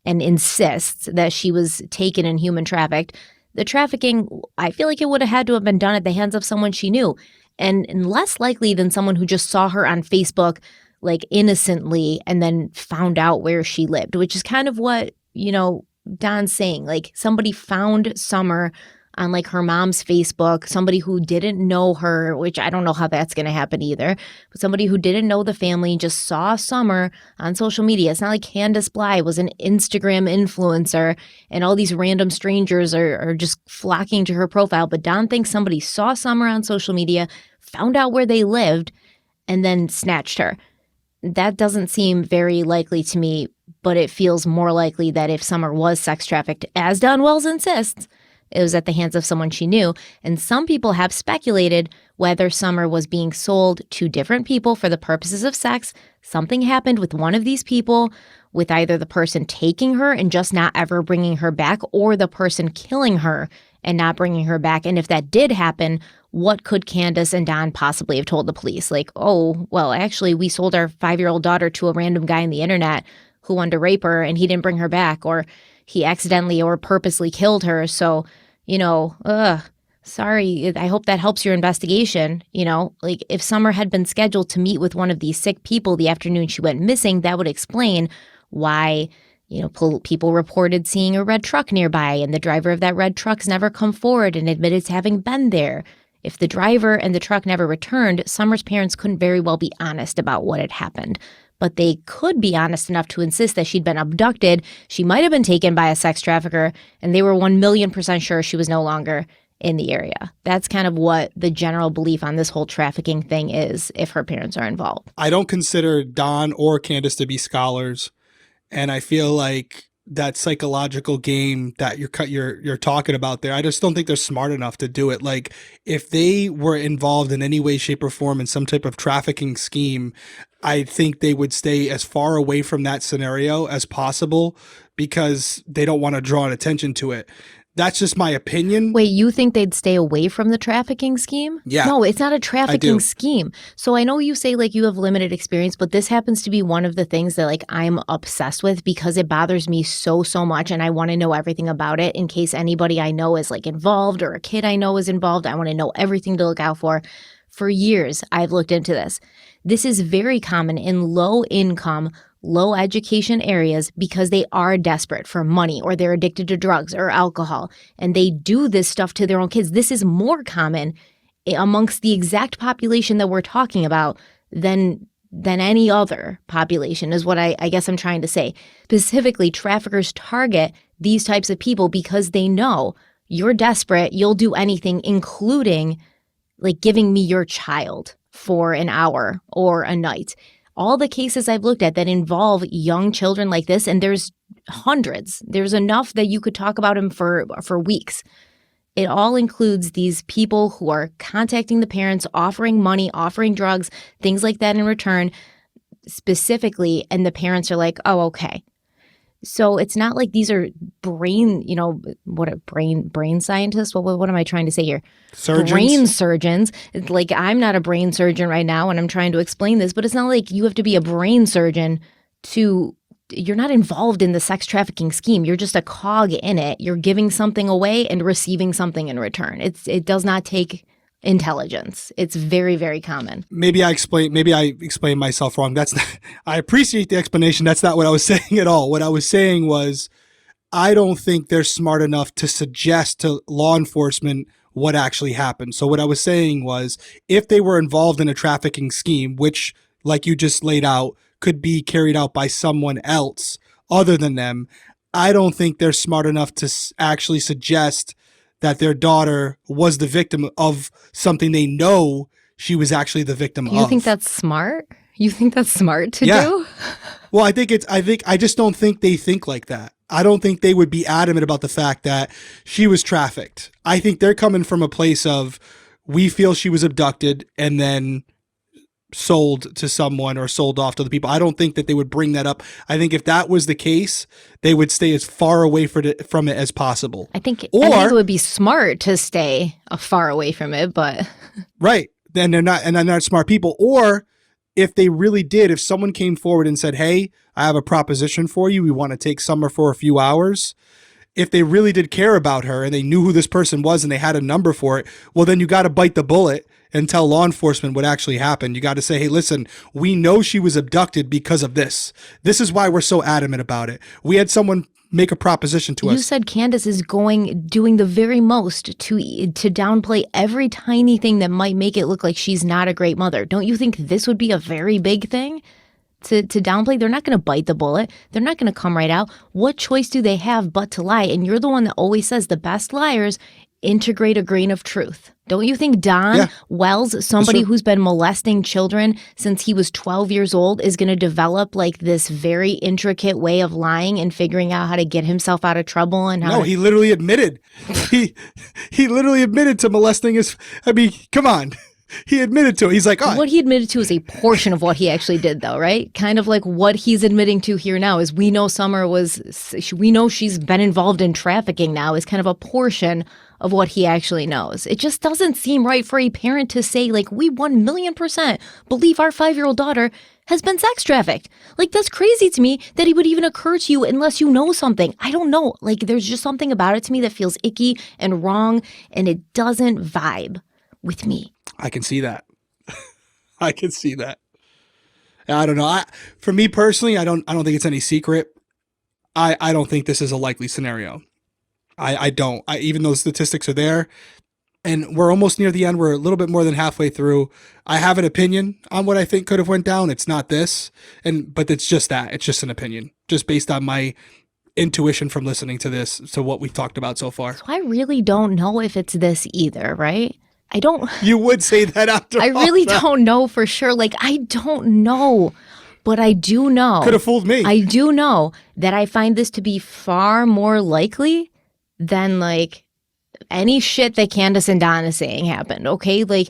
and insists that she was taken and human trafficked, the trafficking, I feel like it would have had to have been done at the hands of someone she knew, and less likely than someone who just saw her on Facebook like innocently and then found out where she lived, which is kind of what, Don's saying. Like, somebody found Summer on like her mom's Facebook, somebody who didn't know her, which I don't know how that's going to happen either, but somebody who didn't know the family just saw Summer on social media. It's not like Candace Bly was an Instagram influencer and all these random strangers are just flocking to her profile. But Don thinks somebody saw Summer on social media, found out where they lived, and then snatched her. That doesn't seem very likely to me, but it feels more likely that if Summer was sex trafficked, as Don Wells insists, it was at the hands of someone she knew. And some people have speculated whether Summer was being sold to different people for the purposes of sex. Something happened with one of these people, with either the person taking her and just not ever bringing her back, or the person killing her and not bringing her back. And if that did happen, what could Candace and Don possibly have told the police? Like, oh, well, actually, we sold our 5-year-old daughter to a random guy on the internet who wanted to rape her and he didn't bring her back, or he accidentally or purposely killed her. So, sorry, I hope that helps your investigation. Like, if Summer had been scheduled to meet with one of these sick people the afternoon she went missing, that would explain why, people reported seeing a red truck nearby and the driver of that red truck's never come forward and admitted to having been there. If the driver and the truck never returned, Summer's parents couldn't very well be honest about what had happened. But they could be honest enough to insist that she'd been abducted, she might have been taken by a sex trafficker, and they were 1,000,000% sure she was no longer in the area. That's kind of what the general belief on this whole trafficking thing is, if her parents are involved. I don't consider Don or Candace to be scholars, and I feel like that psychological game that you're talking about there, I just don't think they're smart enough to do it. Like, if they were involved in any way, shape, or form in some type of trafficking scheme, I think they would stay as far away from that scenario as possible because they don't want to draw an attention to it. That's just my opinion. Wait, you think they'd stay away from the trafficking scheme? Yeah. No, it's not a trafficking do. scheme. So I know you say like you have limited experience, but this happens to be one of the things that like I'm obsessed with because it bothers me so much, and I want to know everything about it in case anybody I know is like involved or a kid I know is involved. I want to know everything to look out for. For years, I've looked into this. This is very common in low income, low education areas because they are desperate for money or they're addicted to drugs or alcohol, and they do this stuff to their own kids. This is more common amongst the exact population that we're talking about than any other population, is what I guess I'm trying to say. Specifically, traffickers target these types of people because they know you're desperate, you'll do anything, including like giving me your child for an hour or a night. All the cases I've looked at that involve young children like this, and there's hundreds. There's enough that you could talk about them for weeks. It all includes these people who are contacting the parents, offering money, offering drugs, things like that in return, specifically, and the parents are like, oh, okay. So it's not like these are brain scientists? What am I trying to say here? Surgeons? Brain surgeons. It's like, I'm not a brain surgeon right now and I'm trying to explain this, but it's not like you have to be a brain surgeon you're not involved in the sex trafficking scheme. You're just a cog in it. You're giving something away and receiving something in return. It does not take intelligence. It's very, very common. Maybe I explained myself wrong. I appreciate the explanation. That's not what I was saying at all. What I was saying was, I don't think they're smart enough to suggest to law enforcement what actually happened. So what I was saying was, if they were involved in a trafficking scheme, which, like you just laid out, could be carried out by someone else other than them, I don't think they're smart enough to actually suggest that their daughter was the victim of something they know she was actually the victim of. You think that's smart? You think that's smart to Yeah. do? Well, I just don't think they think like that. I don't think they would be adamant about the fact that she was trafficked. I think they're coming from a place of, we feel she was abducted and then sold to someone or sold off to the people. I don't think that they would bring that up. I think if that was the case, they would stay as far away from it as possible. I think it would be smart to stay far away from it, but right. Then they're not smart people. Or if they really did, if someone came forward and said, hey, I have a proposition for you, we want to take Summer for a few hours. If they really did care about her and they knew who this person was and they had a number for it, well, then you got to bite the bullet and tell law enforcement what actually happened. You got to say, hey, listen, we know she was abducted because of this. This is why we're so adamant about it. We had someone make a proposition to us. You said Candace is doing the very most to downplay every tiny thing that might make it look like she's not a great mother. Don't you think this would be a very big thing to downplay? They're not going to bite the bullet. They're not going to come right out. What choice do they have but to lie? And you're the one that always says the best liars integrate a grain of truth. Don't you think Don Wells, somebody who's been molesting children since he was 12 years old, is going to develop like this very intricate way of lying and figuring out how to get himself out of trouble? And he literally admitted. he literally admitted to molesting come on. He admitted to it. He's like, oh. What he admitted to is a portion of what he actually did, though, right? Kind of like what he's admitting to here now is we know she's been involved in trafficking now is kind of a portion of what he actually knows. It just doesn't seem right for a parent to say, like, we 1,000,000% believe our 5-year-old daughter has been sex trafficked. Like, that's crazy to me that it would even occur to you unless you know something. I don't know. Like, there's just something about it to me that feels icky and wrong, and it doesn't vibe with me. I can see that. I can see that. I don't know. For me personally, I don't think it's any secret. I don't think this is a likely scenario. I don't. Even though the statistics are there, and we're almost near the end. We're a little bit more than halfway through. I have an opinion on what I think could have went down. It's not this, but it's just that. It's just an opinion, just based on my intuition from listening to this, to what we've talked about so far. So I really don't know if it's this either, right? I don't. You would say that after I really don't know for sure. Like, I don't know. But I do know. Could have fooled me. I do know that I find this to be far more likely than, like, any shit that Candace and Don is saying happened, okay? Like,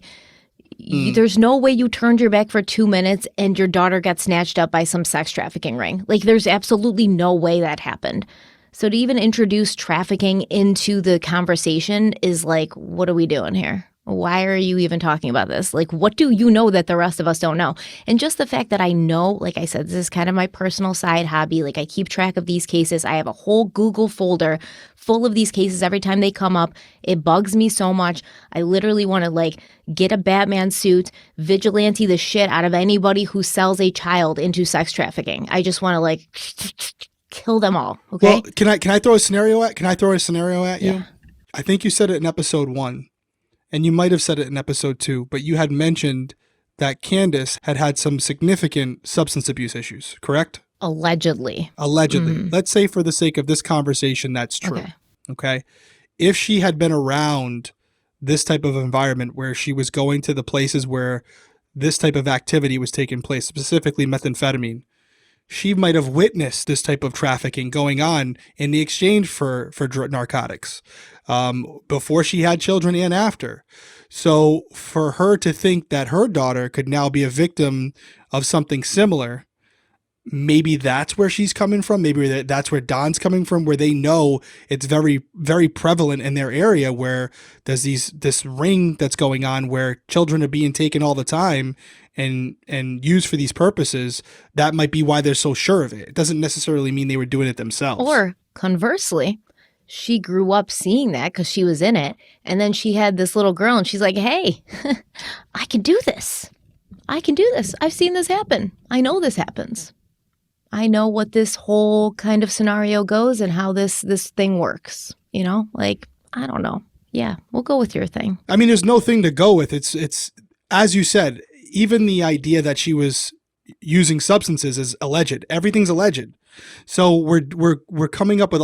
there's no way you turned your back for 2 minutes and your daughter got snatched up by some sex trafficking ring. Like, there's absolutely no way that happened. So to even introduce trafficking into the conversation is like, what are we doing here? Why are you even talking about this? Like, what do you know that the rest of us don't know? And just the fact that I know, like I said, this is kind of my personal side hobby. Like, I keep track of these cases. I have a whole Google folder full of these cases every time they come up. It bugs me so much. I literally want to, like, get a Batman suit, vigilante the shit out of anybody who sells a child into sex trafficking. I just want to, like, kill them all. Okay. Well, can I throw a scenario at you? Yeah. I think you said it in episode 1. And you might have said it in episode 2, but you had mentioned that Candace had some significant substance abuse issues, correct? Allegedly. Mm-hmm. Let's say for the sake of this conversation, that's true. Okay. If she had been around this type of environment where she was going to the places where this type of activity was taking place, specifically methamphetamine, she might have witnessed this type of trafficking going on in the exchange for narcotics before she had children and after. So for her to think that her daughter could now be a victim of something similar, maybe that's where she's coming from. Maybe that's where Don's coming from, where they know it's very, very prevalent in their area, where there's this ring that's going on where children are being taken all the time and used for these purposes. That might be why they're so sure of it. It doesn't necessarily mean they were doing it themselves. Or conversely, she grew up seeing that because she was in it. And then she had this little girl and she's like, hey, I can do this. I can do this. I've seen this happen. I know this happens. I know what this whole kind of scenario goes and how this thing works. You know, like, I don't know. Yeah, we'll go with your thing. I mean, there's no thing to go with. It's as you said, even the idea that she was using substances is alleged. Everything's alleged. So we're coming up with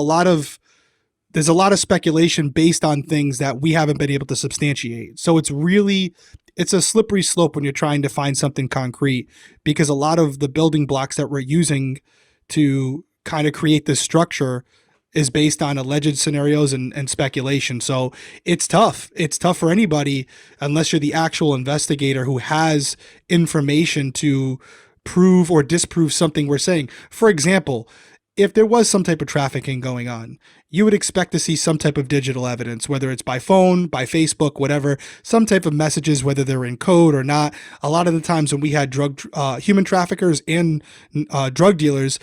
there's a lot of speculation based on things that we haven't been able to substantiate. So it's a slippery slope when you're trying to find something concrete, because a lot of the building blocks that we're using to kind of create this structure is based on alleged scenarios and speculation. So it's tough. It's tough for anybody unless you're the actual investigator who has information to prove or disprove something we're saying. For example, if there was some type of trafficking going on, you would expect to see some type of digital evidence, whether it's by phone, by Facebook, whatever, some type of messages, whether they're in code or not. A lot of the times when we had human traffickers and drug dealers,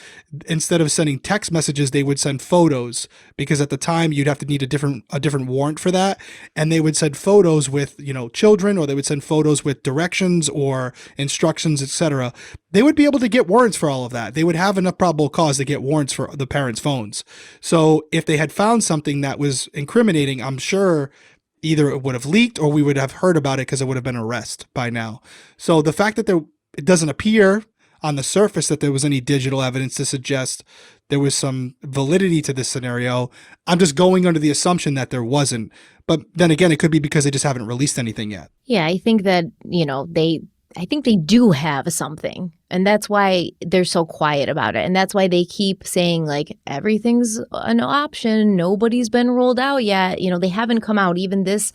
instead of sending text messages, they would send photos, because at the time you'd have to need a different warrant for that. And they would send photos with, children, or they would send photos with directions or instructions, etc. They would be able to get warrants for all of that. They would have enough probable cause to get warrants for the parents' phones. So if they had found something that was incriminating, I'm sure either it would have leaked or we would have heard about it, because it would have been an arrest by now. So the fact that it doesn't appear on the surface that there was any digital evidence to suggest there was some validity to this scenario, I'm just going under the assumption that there wasn't. But then again, it could be because they just haven't released anything yet. Yeah, I think that, I think they do have something, and that's why they're so quiet about it. And that's why they keep saying, like, everything's an option. Nobody's been ruled out yet. They haven't come out even this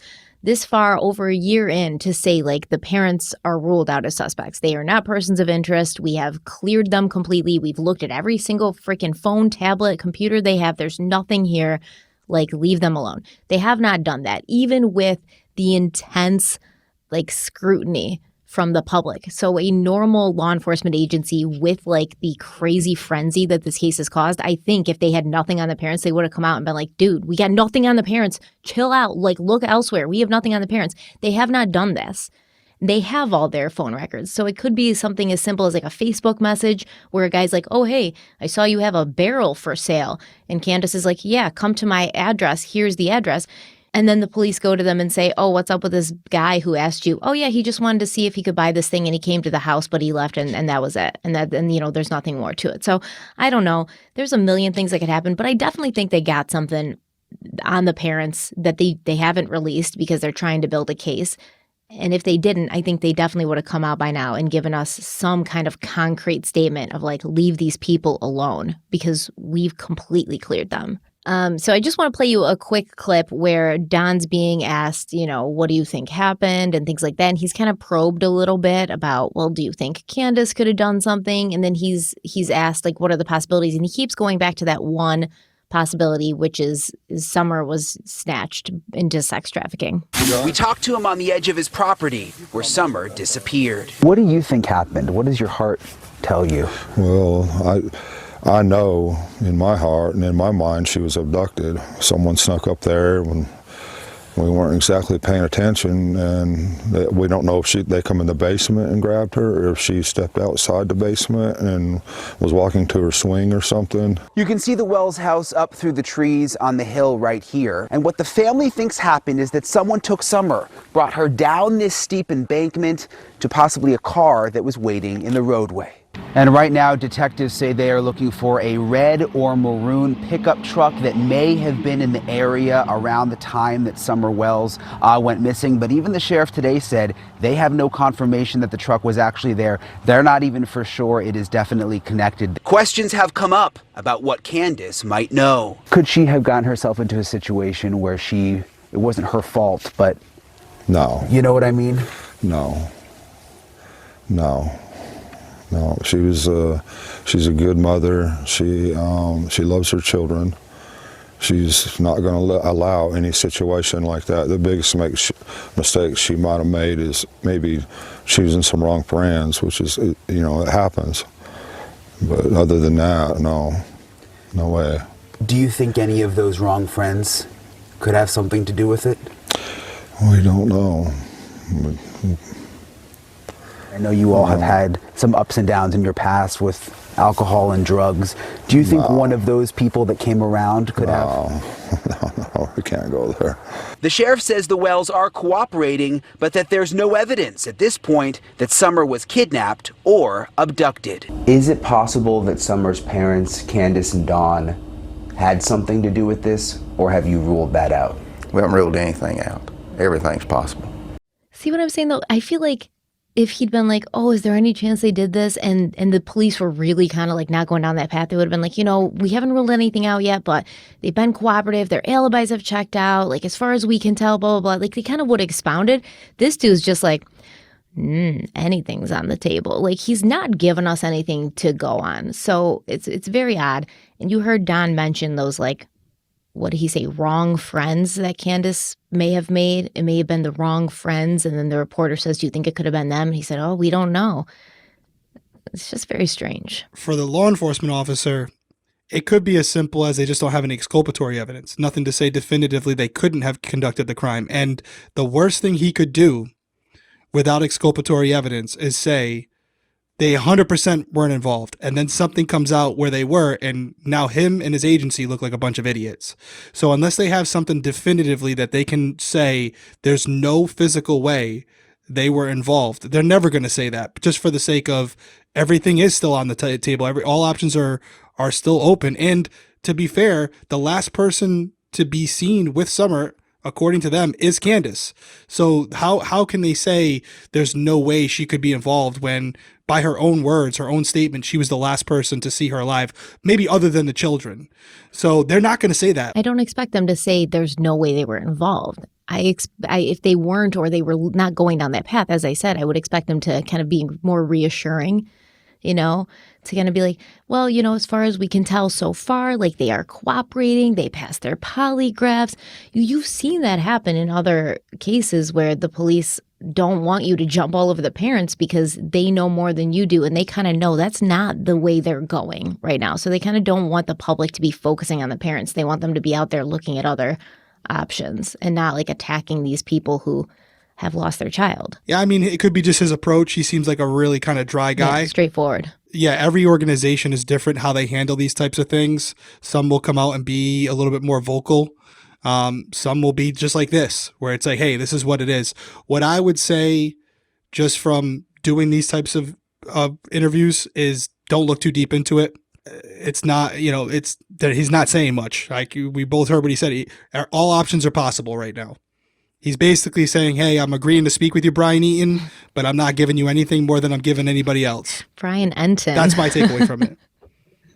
far, over a year in, to say, like, the parents are ruled out as suspects. They are not persons of interest. We have cleared them completely. We've looked at every single freaking phone, tablet, computer they have. There's nothing here. Like, leave them alone. They have not done that, even with the intense, scrutiny from the public. So a normal law enforcement agency with the crazy frenzy that this case has caused, I think if they had nothing on the parents, they would have come out and been like, dude, we got nothing on the parents. Chill out. Look elsewhere. We have nothing on the parents. They have not done this. They have all their phone records. So it could be something as simple as a Facebook message where a guy's like, oh, hey, I saw you have a barrel for sale. And Candace is like, yeah, come to my address. Here's the address. And then the police go to them and say, oh, what's up with this guy who asked you? Oh, yeah, he just wanted to see if he could buy this thing, and he came to the house, but he left, and that was it. And there's nothing more to it. So I don't know. There's a million things that could happen, but I definitely think they got something on the parents that they haven't released because they're trying to build a case. And if they didn't, I think they definitely would have come out by now and given us some kind of concrete statement of leave these people alone, because we've completely cleared them. So I just want to play you a quick clip where Don's being asked, what do you think happened and things like that. And he's kind of probed a little bit about, well, do you think Candace could have done something? And then he's asked, what are the possibilities? And he keeps going back to that one possibility, which is Summer was snatched into sex trafficking. We talked to him on the edge of his property where Summer disappeared. What do you think happened? What does your heart tell you? Well, I know in my heart and in my mind she was abducted. Someone snuck up there when we weren't exactly paying attention, and we don't know if they come in the basement and grabbed her, or if she stepped outside the basement and was walking to her swing or something. You can see the Wells house up through the trees on the hill right here. And what the family thinks happened is that someone took Summer, brought her down this steep embankment to possibly a car that was waiting in the roadway. And right now, detectives say they are looking for a red or maroon pickup truck that may have been in the area around the time that Summer Wells went missing. But even the sheriff today said they have no confirmation that the truck was actually there. They're not even for sure it is definitely connected. Questions have come up about what Candace might know. Could she have gotten herself into a situation where it wasn't her fault, but... No. You know what I mean? No. She's a good mother. She loves her children. She's not going to allow any situation like that. The biggest mistake she might have made is maybe choosing some wrong friends, which is, it happens. But other than that, no way. Do you think any of those wrong friends could have something to do with it? We don't know. I know you all have had some ups and downs in your past with alcohol and drugs. Do you think one of those people that came around could have? No, we can't go there. The sheriff says the Wells are cooperating, but that there's no evidence at this point that Summer was kidnapped or abducted. Is it possible that Summer's parents, Candace and Dawn, had something to do with this, or have you ruled that out? We haven't ruled anything out. Everything's possible. See what I'm saying, though? I feel like if he'd been like, oh, is there any chance they did this? And the police were really kind of like not going down that path, they would have been like, we haven't ruled anything out yet, but they've been cooperative. Their alibis have checked out. Like, as far as we can tell, blah, blah, blah. Like, they kind of would have expounded. This dude's just like, anything's on the table. Like, he's not giving us anything to go on. So it's very odd. And you heard Don mention those, like, what did he say, wrong friends that Candace may have made. It may have been the wrong friends. And then the reporter says, do you think it could have been them? And he said, oh, we don't know. It's just very strange. For the law enforcement officer, it could be as simple as they just don't have any exculpatory evidence. Nothing to say definitively they couldn't have conducted the crime. And the worst thing he could do without exculpatory evidence is say they 100% weren't involved. And then something comes out where they were, and now him and his agency look like a bunch of idiots. So unless they have something definitively that they can say there's no physical way they were involved, they're never going to say that. Just for the sake of everything is still on the table. All options are still open. And to be fair, the last person to be seen with Summer, according to them, is Candace. So how can they say there's no way she could be involved when, by her own words, her own statement, she was the last person to see her alive, maybe other than the children? So they're not going to say that. I don't expect them to say there's no way they were involved. If they weren't, or they were not going down that path, as I said, I would expect them to kind of be more reassuring, to kind of be like, well, as far as we can tell so far, like, they are cooperating, they passed their polygraphs. You've seen that happen in other cases where the police don't want you to jump all over the parents because they know more than you do, and they kind of know that's not the way they're going right now. So they kind of don't want the public to be focusing on the parents. They want them to be out there looking at other options and not like attacking these people who have lost their child. Yeah, I mean, it could be just his approach. He seems like a really kind of dry guy. Yeah, straightforward. Yeah, every organization is different how they handle these types of things. Some will come out and be a little bit more vocal. Some will be just like this, where it's like, hey, this is what it is. What I would say, just from doing these types of interviews, is don't look too deep into it. It's not, it's that he's not saying much. Like, we both heard what he said. All options are possible right now. He's basically saying, hey, I'm agreeing to speak with you, Brian Eaton, but I'm not giving you anything more than I'm giving anybody else. Brian Enton. That's my takeaway from it.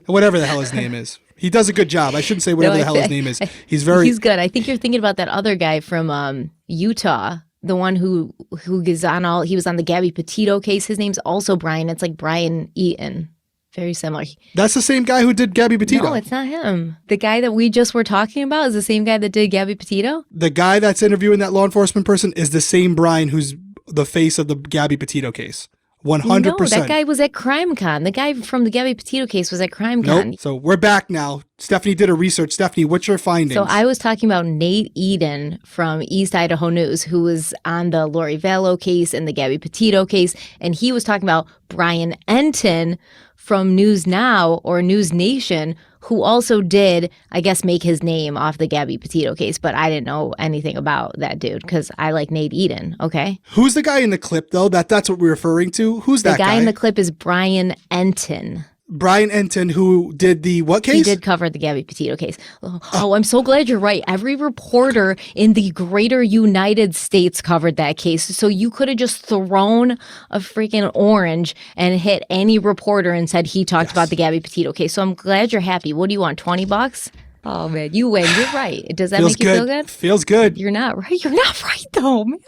Whatever the hell his name is. He does a good job. I shouldn't say whatever the hell his name is. He's good. I think you're thinking about that other guy from Utah, the one who is he was on the Gabby Petito case. His name's also Brian. It's like Brian Eaton. Very similar. That's the same guy who did Gabby Petito. No, it's not him. The guy that we just were talking about is the same guy that did Gabby Petito. The guy that's interviewing that law enforcement person is the same Brian who's the face of the Gabby Petito case. 100%. No, that guy was at CrimeCon. The guy from the Gabby Petito case was at CrimeCon. Nope. So we're back now. Stephanie did her research. Stephanie, what's your findings? So I was talking about Nate Eden from East Idaho News, who was on the Lori Vallow case and the Gabby Petito case. And he was talking about Brian Enton from News Now or News Nation, who also did, I guess, make his name off the Gabby Petito case. But I didn't know anything about that dude because I like Nate Eden, okay? Who's the guy in the clip, though? That's what we're referring to? Who's that guy? The guy in the clip is Brian Enton. Brian Enton, who did the what case? He did cover the Gabby Petito case. Oh, I'm so glad you're right. Every reporter in the greater United States covered that case. So you could have just thrown a freaking orange and hit any reporter and said he talked about the Gabby Petito case. So I'm glad you're happy. What do you want, $20? Oh, man, you win. You're right. Does that make you feel good? Feels good. You're not right. You're not right, though, man.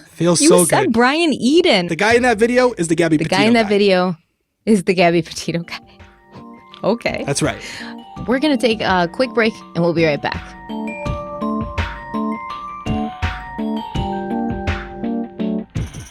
Feels so good. You said Brian Eden. The guy in that video is the Gabby Petito guy. The guy in that video is the Gabby Petito guy. Okay. That's right. We're going to take a quick break, and we'll be right back.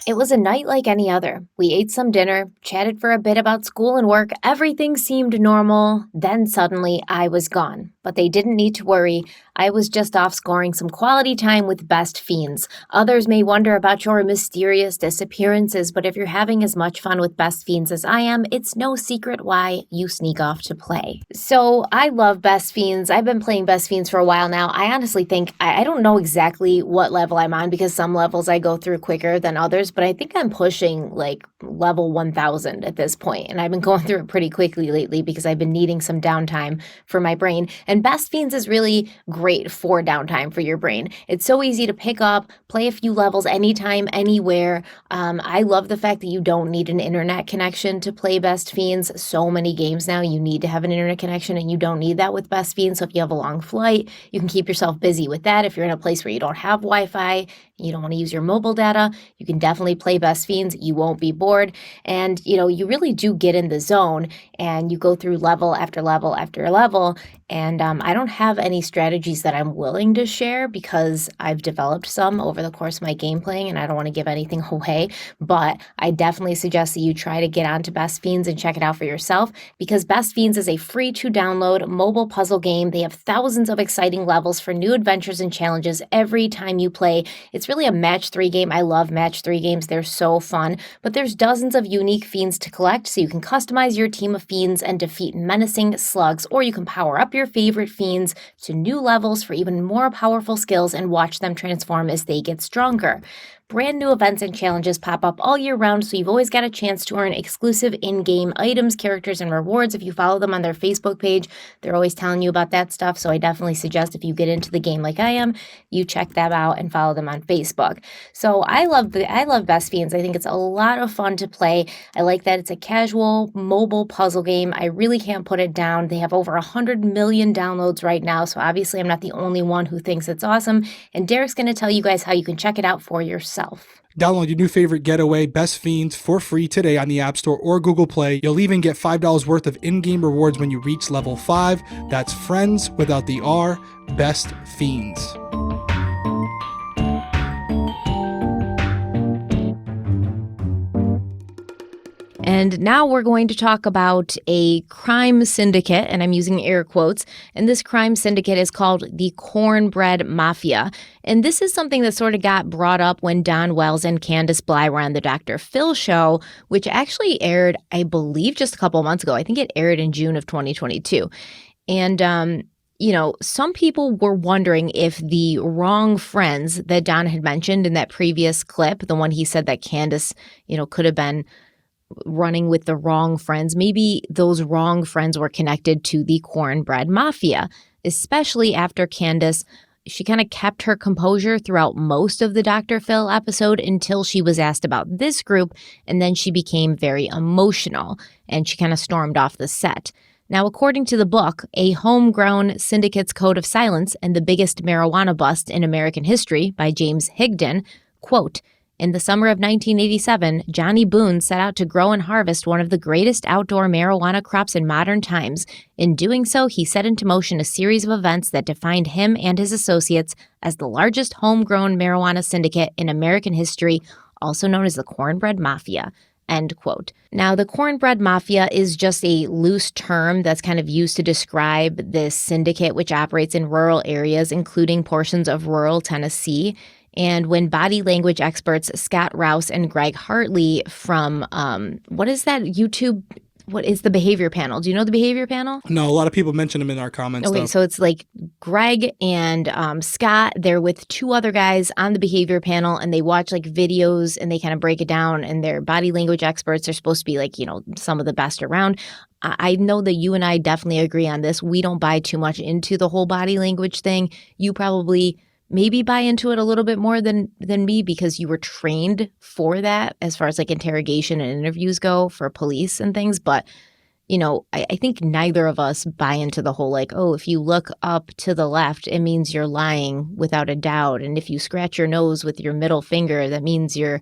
It was a night like any other. We ate some dinner, chatted for a bit about school and work. Everything seemed normal. Then suddenly I was gone. But they didn't need to worry. I was just off scoring some quality time with best fiends. Others may wonder about your mysterious disappearances, but if you're having as much fun with best fiends as I am, it's no secret why you sneak off to play. So I love best fiends. I've been playing best fiends for a while now. I honestly think, I don't know exactly what level I'm on because some levels I go through quicker than others, but I think I'm pushing like level 1000 at this point, and I've been going through it pretty quickly lately because I've been needing some downtime for my brain. And Best Fiends is really great for downtime for your brain. It's so easy to pick up, play a few levels anytime, anywhere. I love the fact that you don't need an internet connection to play Best Fiends. So many games now you need to have an internet connection, and you don't need that with Best Fiends. So if you have a long flight, you can keep yourself busy with that. If you're in a place where you don't have Wi-Fi, you don't want to use your mobile data, you can definitely play Best Fiends. You won't be bored. And, you really do get in the zone, and you go through level after level after level. And I don't have any strategies that I'm willing to share because I've developed some over the course of my game playing, and I don't want to give anything away. But I definitely suggest that you try to get onto Best Fiends and check it out for yourself, because Best Fiends is a free to download mobile puzzle game. They have thousands of exciting levels for new adventures and challenges every time you play. It's really a match 3 game. I love match 3 games. They're so fun. But there's dozens of unique fiends to collect, so you can customize your team of fiends and defeat menacing slugs, or you can power up your favorite fiends to new levels for even more powerful skills and watch them transform as they get stronger. Brand new events and challenges pop up all year round, so you've always got a chance to earn exclusive in-game items, characters, and rewards. If you follow them on their Facebook page, they're always telling you about that stuff, so I definitely suggest if you get into the game like I am, you check them out and follow them on Facebook. So I love Best Fiends. I think it's a lot of fun to play. I like that it's a casual mobile puzzle game. I really can't put it down. They have over 100 million downloads right now, so obviously I'm not the only one who thinks it's awesome, and Derrick's going to tell you guys how you can check it out for yourself. Download your new favorite getaway, Best Fiends, for free today on the App Store or Google Play. You'll even get $5 worth of in-game rewards when you reach level 5. That's friends without the R, Best Fiends. And now we're going to talk about a crime syndicate, and I'm using air quotes, and this crime syndicate is called the Cornbread Mafia. And this is something that sort of got brought up when Don Wells and Candace Bly were on the Dr. Phil show, which actually aired, I believe, just a couple of months ago. I think it aired in June of 2022. And, some people were wondering if the wrong friends that Don had mentioned in that previous clip, the one he said that Candace, could have been running with the wrong friends, maybe those wrong friends were connected to the Cornbread Mafia, especially after Candace, she kind of kept her composure throughout most of the Dr. Phil episode until she was asked about this group, and then she became very emotional, and she kind of stormed off the set. Now, according to the book, A Homegrown Syndicate's Code of Silence and the Biggest Marijuana Bust in American History by James Higdon, quote, in the summer of 1987, Johnny Boone set out to grow and harvest one of the greatest outdoor marijuana crops in modern times. In doing so, he set into motion a series of events that defined him and his associates as the largest homegrown marijuana syndicate in American history, also known as the Cornbread Mafia. End quote. Now, the Cornbread Mafia is just a loose term that's kind of used to describe this syndicate, which operates in rural areas, including portions of rural Tennessee. And when body language experts Scott Rouse and Greg Hartley from, what is that YouTube? What is the Behavior Panel? Do you know the Behavior Panel? No, a lot of people mention them in our comments. Okay, so it's like Greg and Scott. They're with 2 other guys on the Behavior Panel, and they watch like videos and they kind of break it down. And they're body language experts. They're supposed to be like, some of the best around. I know that you and I definitely agree on this. We don't buy too much into the whole body language thing. You probably maybe buy into it a little bit more than me because you were trained for that as far as like interrogation and interviews go for police and things. But, I think neither of us buy into the whole like, oh, if you look up to the left, it means you're lying without a doubt. And if you scratch your nose with your middle finger, that means you're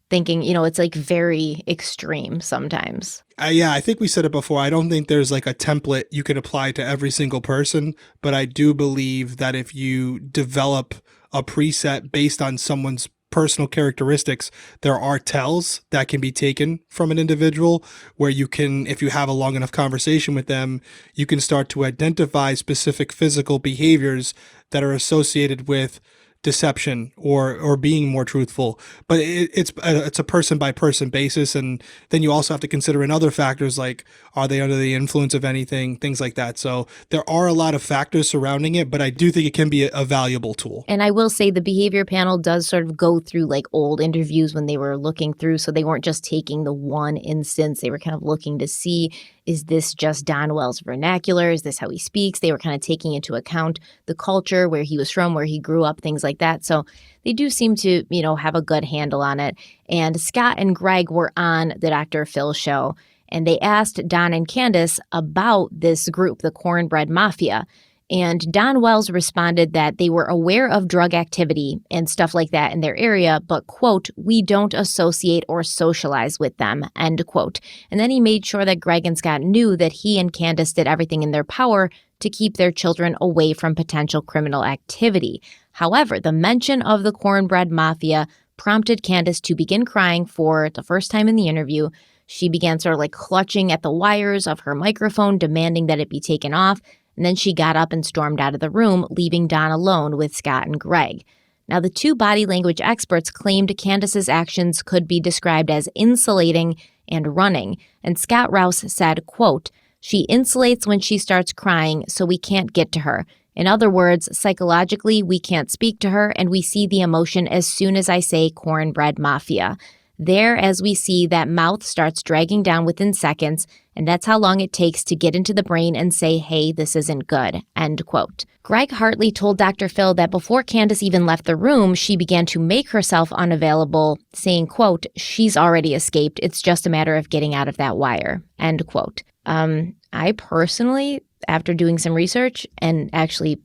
thinking, it's like very extreme sometimes. Yeah, I think we said it before. I don't think there's like a template you can apply to every single person, but I do believe that if you develop a preset based on someone's personal characteristics, there are tells that can be taken from an individual where you can, if you have a long enough conversation with them, you can start to identify specific physical behaviors that are associated with deception or being more truthful. But it's a person by person basis, and then you also have to consider in other factors like, are they under the influence of anything, things like that. So there are a lot of factors surrounding it, but I do think it can be a valuable tool. And I will say the behavior panel does sort of go through like old interviews when they were looking through, so they weren't just taking the one instance. They were kind of looking to see, is this just Don Wells' vernacular? Is this how he speaks? They were kind of taking into account the culture, where he was from, where he grew up, things like that. So they do seem to, have a good handle on it. And Scott and Greg were on the Dr. Phil show, and they asked Don and Candace about this group, the Cornbread Mafia. And Don Wells responded that they were aware of drug activity and stuff like that in their area, but, quote, we don't associate or socialize with them, end quote. And then he made sure that Greg and Scott knew that he and Candace did everything in their power to keep their children away from potential criminal activity. However, the mention of the Cornbread Mafia prompted Candace to begin crying for the first time in the interview. She began sort of like clutching at the wires of her microphone, demanding that it be taken off. And then she got up and stormed out of the room, leaving Don alone with Scott and Greg. Now, the two body language experts claimed Candace's actions could be described as insulating and running. And Scott Rouse said, quote, she insulates when she starts crying, so we can't get to her. In other words, psychologically, we can't speak to her, and we see the emotion as soon as I say Cornbread Mafia. There, as we see, that mouth starts dragging down within seconds, and that's how long it takes to get into the brain and say, hey, this isn't good, end quote. Greg Hartley told Dr. Phil that before Candace even left the room, she began to make herself unavailable, saying, quote, she's already escaped. It's just a matter of getting out of that wire, end quote. I personally, after doing some research and actually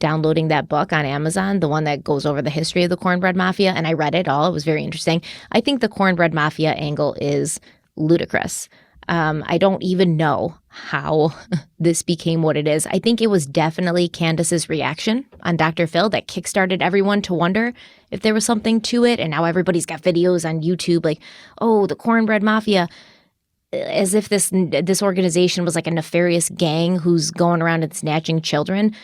downloading that book on Amazon, the one that goes over the history of the Cornbread Mafia, and I read it all. It was very interesting. I think the Cornbread Mafia angle is ludicrous. I don't even know how this became what it is. I think it was definitely Candace's reaction on Dr. Phil that kickstarted everyone to wonder if there was something to it, and now everybody's got videos on YouTube like, oh, the Cornbread Mafia, as if this organization was like a nefarious gang who's going around and snatching children.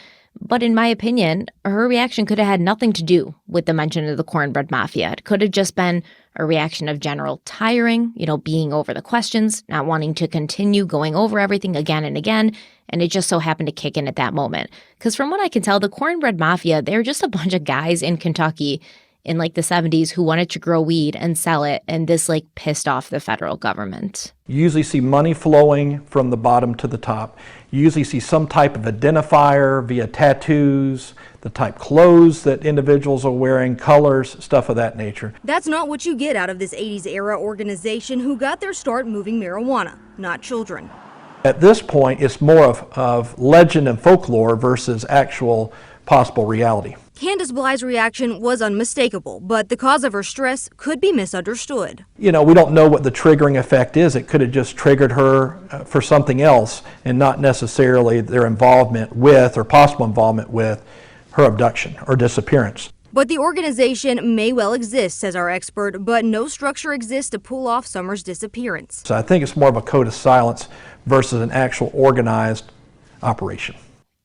But in my opinion, her reaction could have had nothing to do with the mention of the Cornbread Mafia. It could have just been a reaction of general tiring, being over the questions, not wanting to continue going over everything again and again. And it just so happened to kick in at that moment. Because from what I can tell, the Cornbread Mafia, they're just a bunch of guys in Kentucky in like the 70s who wanted to grow weed and sell it. And this like pissed off the federal government. You usually see money flowing from the bottom to the top. You usually see some type of identifier via tattoos, the type clothes that individuals are wearing, colors, stuff of that nature. That's not what you get out of this 80s era organization who got their start moving marijuana, not children. At this point, it's more of legend and folklore versus actual possible reality. Candace Bly's reaction was unmistakable, but the cause of her stress could be misunderstood. We don't know what the triggering effect is. It could have just triggered her for something else and not necessarily their involvement with or possible involvement with her abduction or disappearance. But the organization may well exist, says our expert, but no structure exists to pull off Summer's disappearance. So I think it's more of a code of silence versus an actual organized operation.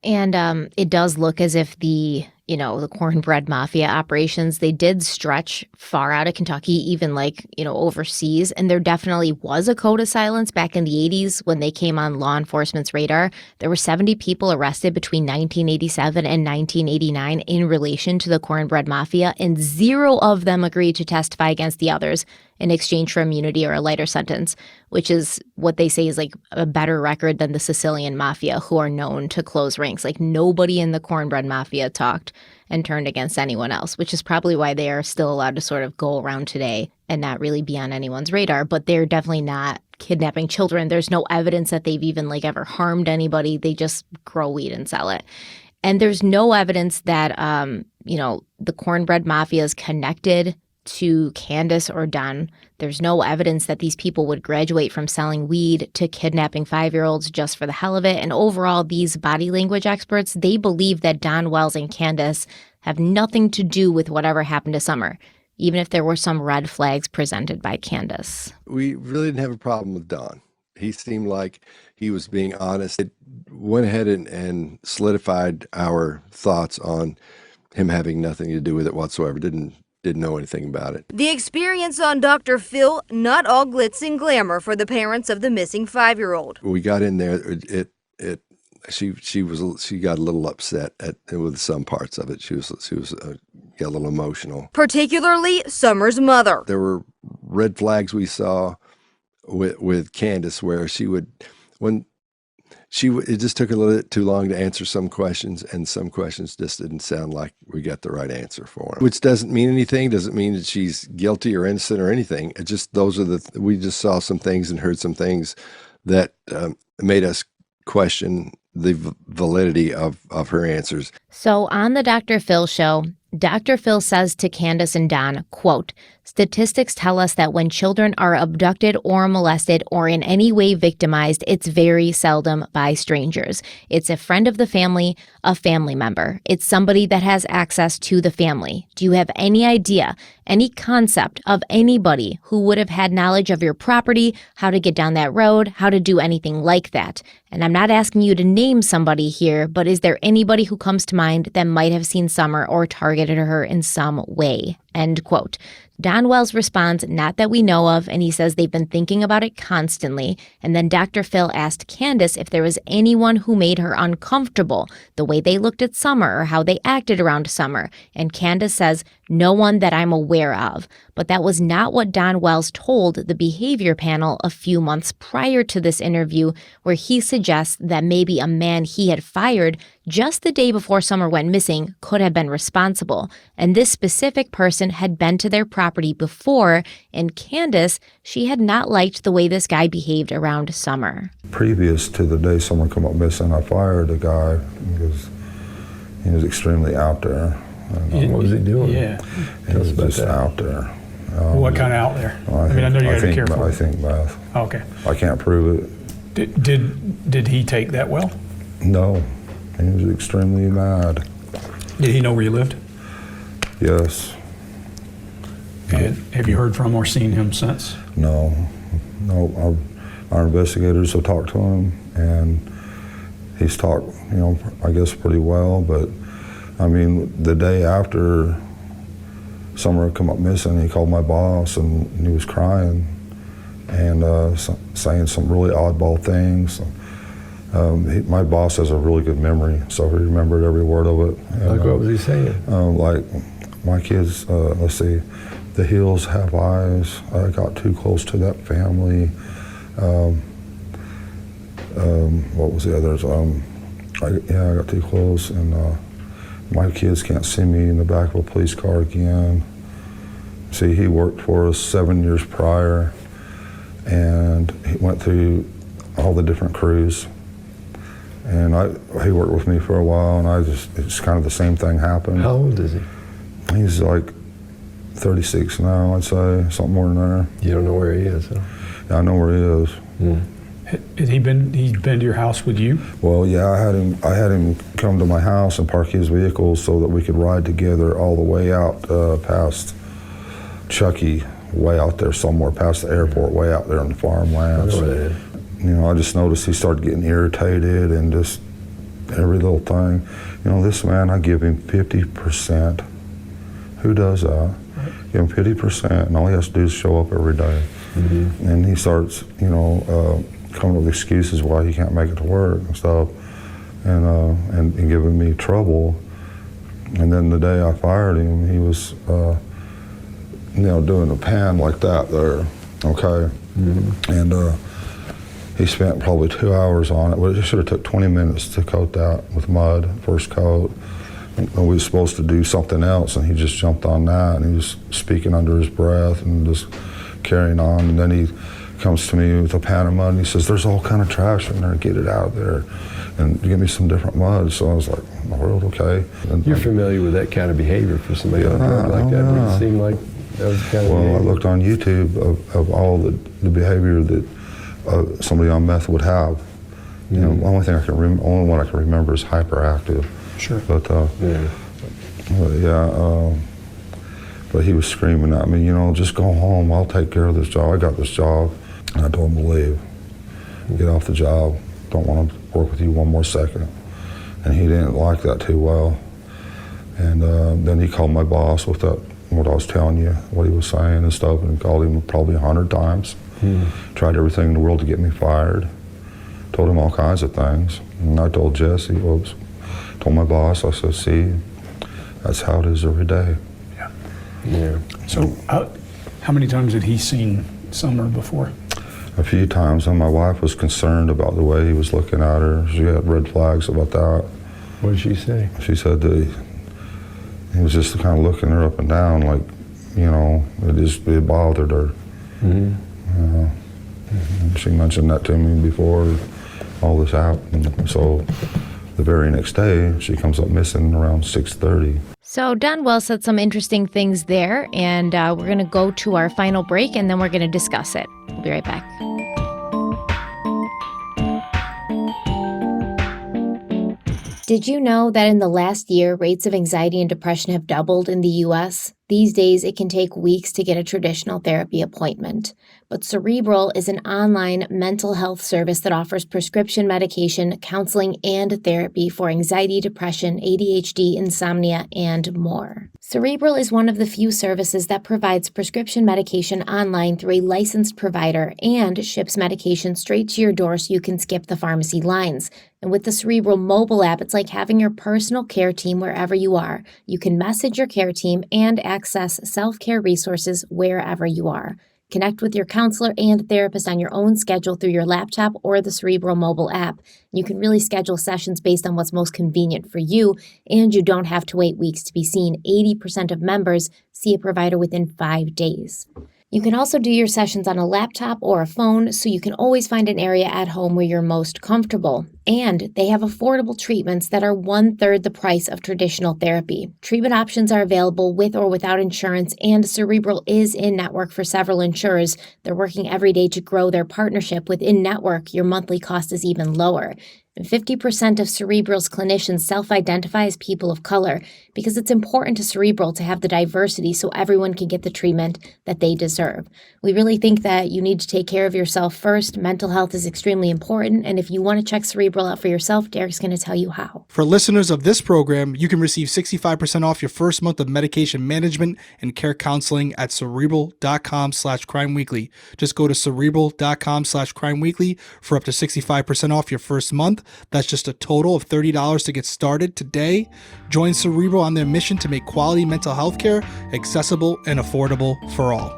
And it does look as if the Cornbread Mafia operations, they did stretch far out of Kentucky, even overseas. And there definitely was a code of silence back in the 80s when they came on law enforcement's radar. There were 70 people arrested between 1987 and 1989 in relation to the Cornbread Mafia, and 0 of them agreed to testify against the others in exchange for immunity or a lighter sentence, which is what they say is like a better record than the Sicilian Mafia, who are known to close ranks. Like nobody in the Cornbread Mafia talked and turned against anyone else, which is probably why they are still allowed to sort of go around today and not really be on anyone's radar. But they're definitely not kidnapping children. There's no evidence that they've even ever harmed anybody. They just grow weed and sell it. And there's no evidence that, the Cornbread Mafia is connected to Candace or Don. There's no evidence that these people would graduate from selling weed to kidnapping 5-year-olds just for the hell of it. And overall, these body language experts, they believe that Don Wells and Candace have nothing to do with whatever happened to Summer. even if there were some red flags presented by Candace. We really didn't have a problem with Don. He seemed like he was being honest. It went ahead and solidified our thoughts on him having nothing to do with it whatsoever. Didn't know anything about it. The experience on Dr. Phil, not all glitz and glamour for the parents of the missing 5-year-old. We got in there. She got a little upset with some parts of it. She was got a little emotional. Particularly Summer's mother. There were red flags we saw with Candace where it just took a little bit too long to answer some questions, and some questions just didn't sound like we got the right answer for them. Which doesn't mean anything, doesn't mean that she's guilty or innocent or anything. It just, we just saw some things and heard some things that made us question the validity of her answers. So on the Dr. Phil show, Dr. Phil says to Candace and Don, quote, "Statistics tell us that when children are abducted or molested or in any way victimized, it's very seldom by strangers. It's a friend of the family, a family member. It's somebody that has access to the family. Do you have any idea, any concept of anybody who would have had knowledge of your property, how to get down that road, how to do anything like that? And I'm not asking you to name somebody here, but is there anybody who comes to mind that might have seen Summer or targeted her in some way?" End quote. Don Wells responds, "Not that we know of," and he says they've been thinking about it constantly. And then Dr. Phil asked Candace if there was anyone who made her uncomfortable, the way they looked at Summer or how they acted around Summer. And Candace says, "No one that I'm aware of." But that was not what Don Wells told the behavior panel a few months prior to this interview, where he suggests that maybe a man he had fired just the day before Summer went missing could have been responsible. And this specific person had been to their property before, and Candace, she had not liked the way this guy behaved around Summer. Previous to the day someone come up missing, I fired a guy because he was extremely out there. What was he doing? Yeah. He was just out there. What kind of out there? I know you got to be careful. I think meth. Okay. I can't prove it. Did he take that well? No. He was extremely mad. Did he know where you lived? Yes. And have you heard from or seen him since? No. Our investigators have talked to him, and he's talked, I guess pretty well, but I mean, the day after Summer had come up missing, he called my boss and he was crying and saying some really oddball things. My boss has a really good memory, so he remembered every word of it. And, like what was he saying? Like, my kids, let's see, the hills have eyes. I got too close to that family. What was the others? I got too close, and my kids can't see me in the back of a police car again. See, he worked for us 7 years prior, and he went through all the different crews. And he worked with me for a while, and it's kind of the same thing happened. How old is he? He's like 36 now, I'd say, something more than that. You don't know where he is, huh? Yeah, I know where he is. Has he's been to your house with you? Well, yeah, I had him come to my house and park his vehicle so that we could ride together all the way out past Chucky, way out there somewhere, past the airport, way out there in the farmlands. I know where that is. I just noticed he started getting irritated and just every little thing. This man, I give him 50%. Who does that? Right. Give him 50%, and all he has to do is show up every day. Mm-hmm. And he starts, coming up with excuses why he can't make it to work and stuff, and giving me trouble. And then the day I fired him, he was, doing a pan like that there, okay? Mm-hmm. And he spent probably 2 hours on it. Well, it should have took 20 minutes to coat that with mud, first coat. And we were supposed to do something else, and he just jumped on that, and he was speaking under his breath and just carrying on. And then he comes to me with a pan of mud, and he says, "There's all kind of trash in there, get it out of there, and give me some different mud." So I was like, "World, okay." And you're familiar with that kind of behavior for somebody on a drug like that? Would it seem like that was the kind of behavior? I looked on YouTube of all the behavior that somebody on meth would have. The only one I can remember is hyperactive. Sure. But But he was screaming at me, just go home. I'll take care of this job. I got this job. And I told him to leave. Get off the job. Don't want to work with you one more second. And he didn't like that too well. And then he called my boss with what I was telling you, what he was saying and stuff, and called him probably 100 times. Tried everything in the world to get me fired. Told him all kinds of things. And I told Jesse, told my boss, I said, see, that's how it is every day. Yeah. So how many times had he seen Summer before? A few times, and my wife was concerned about the way he was looking at her. She had red flags about that. What did she say? She said that he was just kind of looking her up and down, like, it bothered her. She mentioned that to me before all this happened. So the very next day, she comes up missing around 6:30. So Don Wells said some interesting things there, and we're going to go to our final break, and then we're going to discuss it. We'll be right back. Did you know that in the last year, rates of anxiety and depression have doubled in the U.S.? These days, it can take weeks to get a traditional therapy appointment. But Cerebral is an online mental health service that offers prescription medication, counseling, and therapy for anxiety, depression, ADHD, insomnia, and more. Cerebral is one of the few services that provides prescription medication online through a licensed provider and ships medication straight to your door so you can skip the pharmacy lines. And with the Cerebral mobile app, it's like having your personal care team wherever you are. You can message your care team and access self-care resources wherever you are. Connect with your counselor and therapist on your own schedule through your laptop or the Cerebral mobile app. You can really schedule sessions based on what's most convenient for you, and you don't have to wait weeks to be seen. 80% of members see a provider within 5 days. You can also do your sessions on a laptop or a phone, so you can always find an area at home where you're most comfortable. And they have affordable treatments that are 1/3 the price of traditional therapy. Treatment options are available with or without insurance, and Cerebral is in-network for several insurers. They're working every day to grow their partnership. With in-network, your monthly cost is even lower. And 50% of Cerebral's clinicians self-identify as people of color because it's important to Cerebral to have the diversity so everyone can get the treatment that they deserve. We really think that you need to take care of yourself first. Mental health is extremely important, and if you want to check Cerebral out for yourself, Derrick's going to tell you how. For listeners of this program, you can receive 65% off your first month of medication management and care counseling at Cerebral.com/crimeweekly. Just go to Cerebral.com/crimeweekly for up to 65% off your first month. That's just a total of $30 to get started today. Join Cerebral on their mission to make quality mental health care accessible and affordable for all.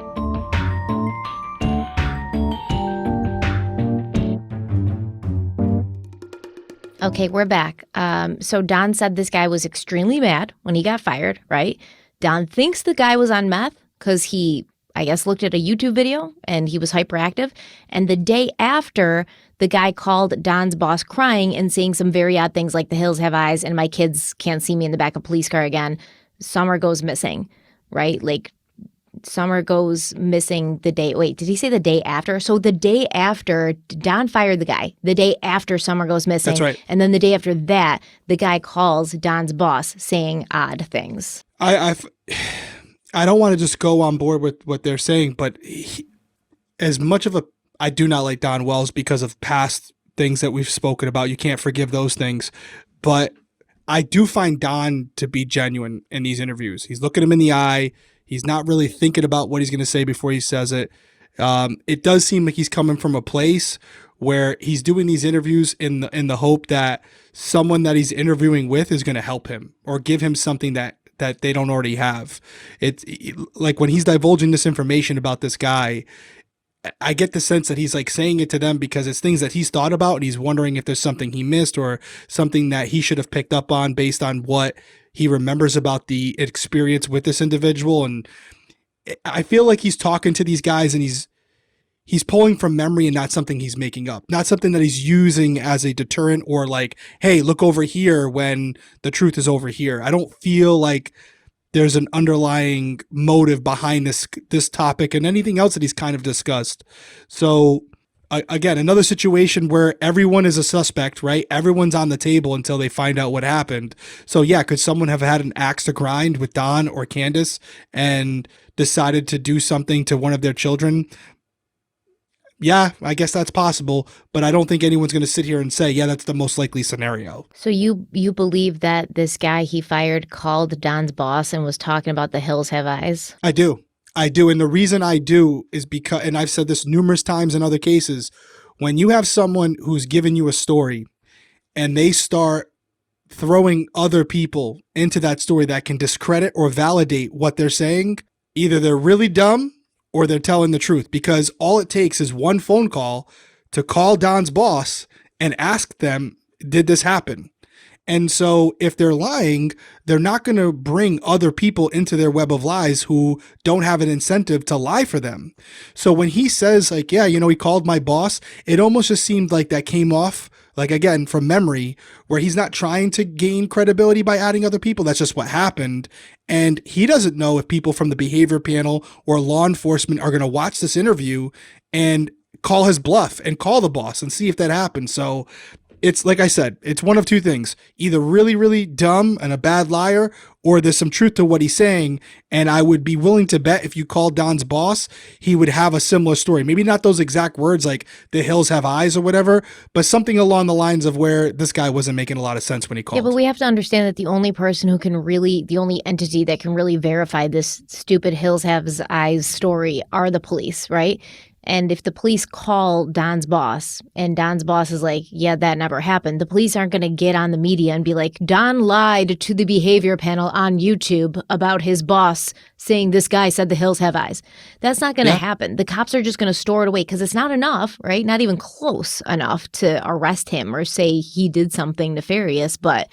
Okay, we're back. So Don said this guy was extremely mad when he got fired, right? Don thinks the guy was on meth because he, I guess, looked at a YouTube video and he was hyperactive. And the day after, the guy called Don's boss crying and saying some very odd things like the hills have eyes and my kids can't see me in the back of a police car again. Summer goes missing, right? Like Summer goes missing the day. Wait, did he say the day after? So the day after, Don fired the guy. The day after Summer goes missing. That's right. And then the day after that, the guy calls Don's boss saying odd things. I don't want to just go on board with what they're saying, but as much of I do not like Don Wells because of past things that we've spoken about. You can't forgive those things. But I do find Don to be genuine in these interviews. He's looking him in the eye. He's not really thinking about what he's going to say before he says it. It does seem like he's coming from a place where he's doing these interviews in the hope that someone that he's interviewing with is going to help him or give him something that they don't already have. It's like when he's divulging this information about this guy, I get the sense that he's like saying it to them because it's things that he's thought about and he's wondering if there's something he missed or something that he should have picked up on based on what he remembers about the experience with this individual. And I feel like he's talking to these guys and he's pulling from memory and not something he's making up, not something that he's using as a deterrent or like, hey, look over here when the truth is over here. I don't feel like there's an underlying motive behind this topic and anything else that he's kind of discussed. So again, another situation where everyone is a suspect, right? Everyone's on the table until they find out what happened. So yeah, could someone have had an axe to grind with Don or Candace and decided to do something to one of their children? Yeah, I guess that's possible, but I don't think anyone's going to sit here and say, yeah, that's the most likely scenario. So you believe that this guy he fired called Don's boss and was talking about the hills have eyes? I do. And the reason I do is because, and I've said this numerous times in other cases, when you have someone who's given you a story and they start throwing other people into that story that can discredit or validate what they're saying, either they're really dumb or they're telling the truth, because all it takes is one phone call to call Don's boss and ask them, did this happen? And so if they're lying, they're not going to bring other people into their web of lies who don't have an incentive to lie for them. So when he says like, yeah, he called my boss, it almost just seemed like that came off, like, again, from memory, where he's not trying to gain credibility by adding other people. That's just what happened. And he doesn't know if people from the behavior panel or law enforcement are going to watch this interview and call his bluff and call the boss and see if that happens. So it's like I said, it's one of two things, either really, really dumb and a bad liar, or there's some truth to what he's saying. And I would be willing to bet if you called Don's boss, he would have a similar story. Maybe not those exact words like the hills have eyes or whatever, but something along the lines of where this guy wasn't making a lot of sense when he called. Yeah, but we have to understand that the only person who can really, the only entity that can really verify this stupid hills have eyes story are the police, right? And if the police call Don's boss and Don's boss is like, yeah, that never happened, the police aren't going to get on the media and be like, Don lied to the behavior panel on YouTube about his boss saying this guy said the hills have eyes. That's not going to happen. The cops are just going to store it away because it's not enough, right? Not even close enough to arrest him or say he did something nefarious, but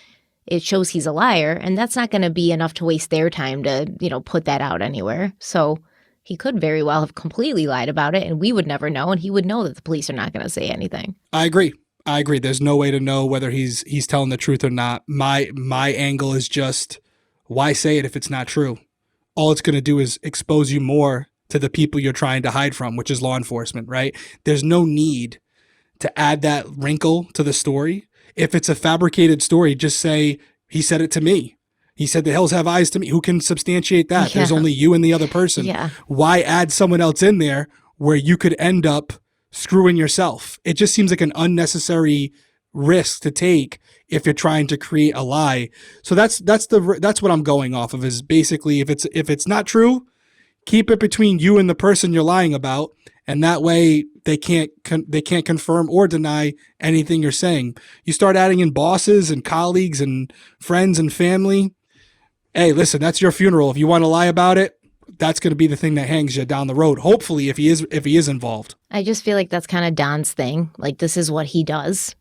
it shows he's a liar. And that's not going to be enough to waste their time to, put that out anywhere. So he could very well have completely lied about it and we would never know, and he would know that the police are not going to say anything. I agree. There's no way to know whether he's telling the truth or not. My angle is just, why say it if it's not true? All it's going to do is expose you more to the people you're trying to hide from, which is law enforcement, right? There's no need to add that wrinkle to the story. If it's a fabricated story, just say, he said it to me. He said the hills have eyes to me. Who can substantiate that? Yeah. There's only you and the other person. Yeah. Why add someone else in there where you could end up screwing yourself? It just seems like an unnecessary risk to take if you're trying to create a lie. So that's what I'm going off of, is basically if it's not true, keep it between you and the person you're lying about, and that way they can't confirm or deny anything you're saying. You start adding in bosses and colleagues and friends and family. Hey, listen, that's your funeral. If you want to lie about it, that's going to be the thing that hangs you down the road. Hopefully, if he is involved. I just feel like that's kind of Don's thing. Like, this is what he does.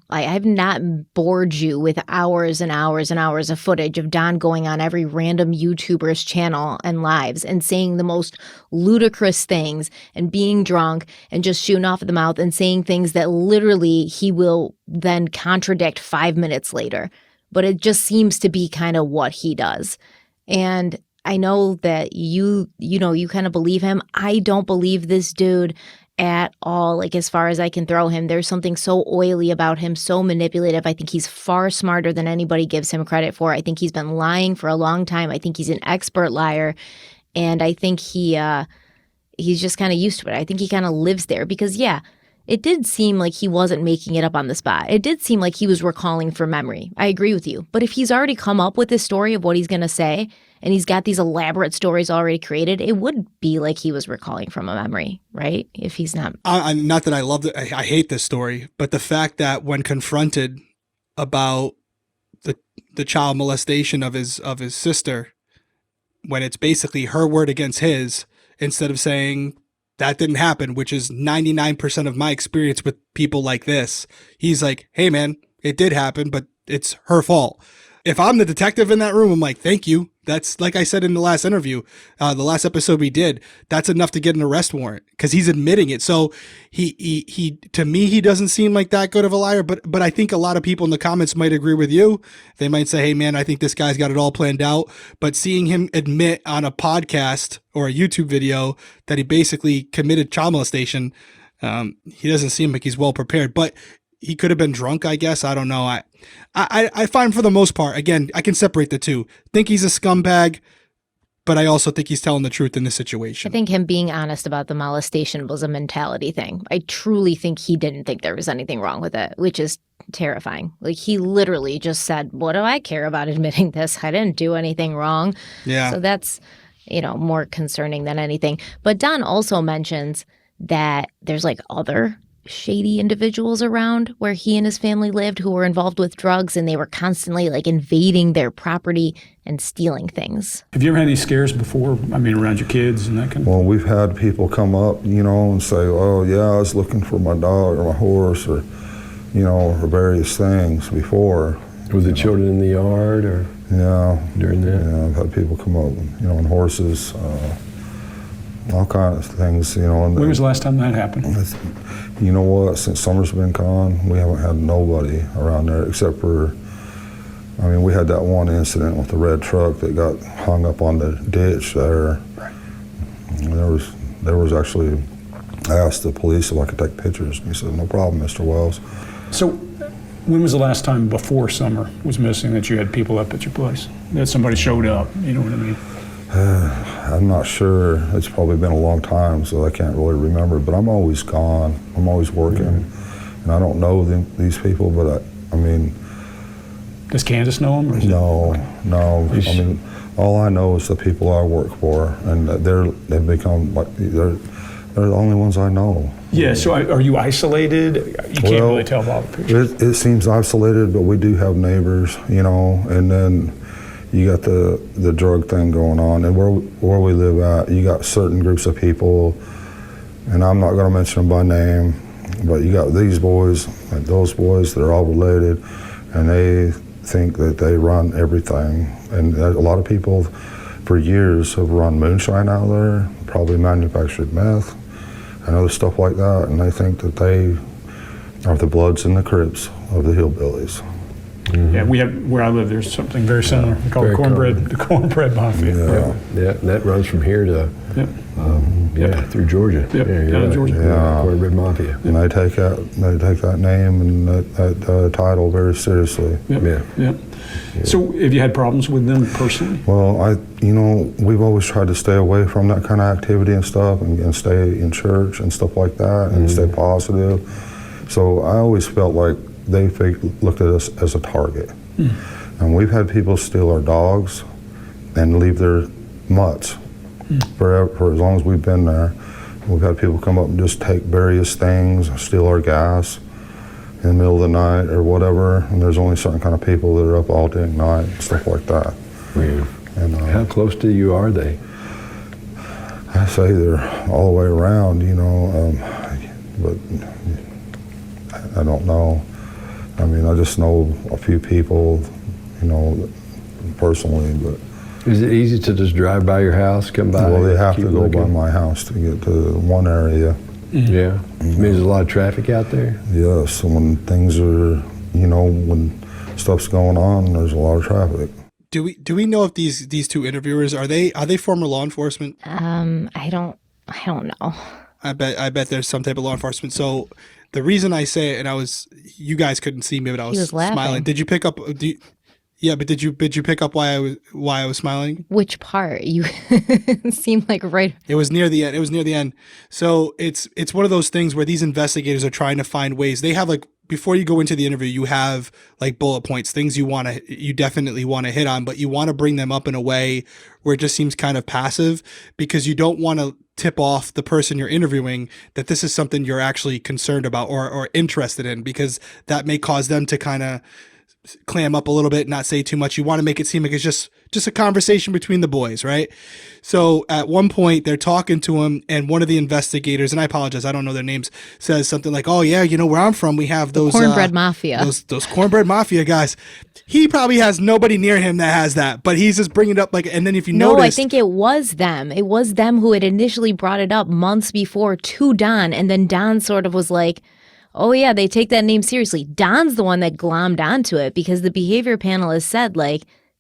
I've not bored you with hours and hours and hours of footage of Don going on every random YouTuber's channel and lives and saying the most ludicrous things and being drunk and just shooting off at the mouth and saying things that literally he will then contradict 5 minutes later. But it just seems to be kind of what he does. And I know that you kind of believe him. I don't believe this dude at all. Like, as far as I can throw him, there's something so oily about him, so manipulative. I think he's far smarter than anybody gives him credit for. I think he's been lying for a long time. I think he's an expert liar. And I think he's just kind of used to it. I think he kind of lives there because, yeah, it did seem like he wasn't making it up on the spot. It did seem like he was recalling from memory. I agree with you. But if he's already come up with this story of what he's going to say, and he's got these elaborate stories already created, it would be like he was recalling from a memory, right? If he's not. Not that I love it. I hate this story, but the fact that when confronted about the child molestation of his sister, when it's basically her word against his, instead of saying that didn't happen, which is 99% of my experience with people like this, he's like, hey man, it did happen, but it's her fault. If I'm the detective in that room, I'm like, thank you. That's, like I said in the last interview, the last episode we did, that's enough to get an arrest warrant because he's admitting it. So he to me, he doesn't seem like that good of a liar, but I think a lot of people in the comments might agree with you. They might say, hey man, I think this guy's got it all planned out. But seeing him admit on a podcast or a YouTube video that he basically committed child molestation, He doesn't seem like he's well prepared, but he could have been drunk, I guess. I don't know. I find for the most part, again, I can separate the two. Think he's a scumbag, but I also think he's telling the truth in this situation. I think him being honest about the molestation was a mentality thing. I truly think he didn't think there was anything wrong with it, which is terrifying. Like, he literally just said, what do I care about admitting this? I didn't do anything wrong. Yeah. So that's, more concerning than anything. But Don also mentions that there's like other shady individuals around where he and his family lived who were involved with drugs, and they were constantly like invading their property and stealing things. Have you ever had any scares before? I mean, around your kids and that kind of Well, we've had people come up, and say, oh, yeah, I was looking for my dog or my horse or, or various things before. Were the children in the yard or? Yeah. During that? Yeah, I've had people come up, on horses, all kinds of things, And when was the last time that happened? You know what? Since summer's been gone, we haven't had nobody around there except for, we had that one incident with the red truck that got hung up on the ditch there. And there was actually, I asked the police if I could take pictures, and he said, no problem, Mr. Wells. So, when was the last time before summer was missing that you had people up at your place? That somebody showed up, you know what I mean? I'm not sure. It's probably been a long time, so I can't really remember. But I'm always gone. I'm always working, and I don't know these people. But does Candace know them? No. All I know is the people I work for, and they've become like they're the only ones I know. Yeah. So are you isolated? You can't really tell by the pictures. It seems isolated, but we do have neighbors, and then. You got the drug thing going on, and where we live at, you got certain groups of people, and I'm not going to mention them by name, but you got these boys and those boys that are all related, and they think that they run everything. And a lot of people for years have run moonshine out there, probably manufactured meth and other stuff like that, and they think that they are the Bloods and the Crips of the hillbillies. Mm-hmm. Yeah, we have where I live. There's something very similar. We call it the Cornbread Mafia. Yeah, and that runs from here to through Georgia. Yep. Georgia. Yeah, Cornbread Mafia. And they take that name and that title very seriously. Yeah. So, have you had problems with them personally? Well, we've always tried to stay away from that kind of activity and stuff, and stay in church and stuff like that, and stay positive. So I always felt like they looked at us as a target. And we've had people steal our dogs and leave their mutts for as long as we've been there. We've had people come up and just take various things, steal our gas in the middle of the night or whatever, and there's only certain kind of people that are up all day and night and stuff like that. Yeah. And how close to you are they? I say they're all the way around, but I don't know. I just know a few people, personally, but. Is it easy to just drive by your house, come by? Well, they have to go by my house to get to one area. Yeah. There's a lot of traffic out there? Yes, so when things are, when stuff's going on, there's a lot of traffic. Do we know if these two interviewers are they former law enforcement? I don't know. I bet there's some type of law enforcement. So the reason I say it, and you guys couldn't see me, but I was smiling. Did you pick up? But did you pick up why I was smiling? Which part? You seemed like right. It was near the end. So it's one of those things where these investigators are trying to find ways. They have before you go into the interview, you have bullet points, things you definitely want to hit on, but you want to bring them up in a way where it just seems kind of passive, because you don't want to tip off the person you're interviewing that this is something you're actually concerned about or interested in, because that may cause them to kind of clam up a little bit, not say too much. You want to make it seem like it's just a conversation between the boys, right? So at one point they're talking to him, and one of the investigators, and I apologize, I don't know their names, says something like, "Oh yeah, where I'm from, we have those Cornbread Mafia, those Cornbread Mafia guys." He probably has nobody near him that has that, but he's just bringing it up and then if you notice, I think it was them. It was them who had initially brought it up months before to Don, and then Don sort of was like, oh yeah, they take that name seriously. Don's the one that glommed onto it, because the behavior panel has said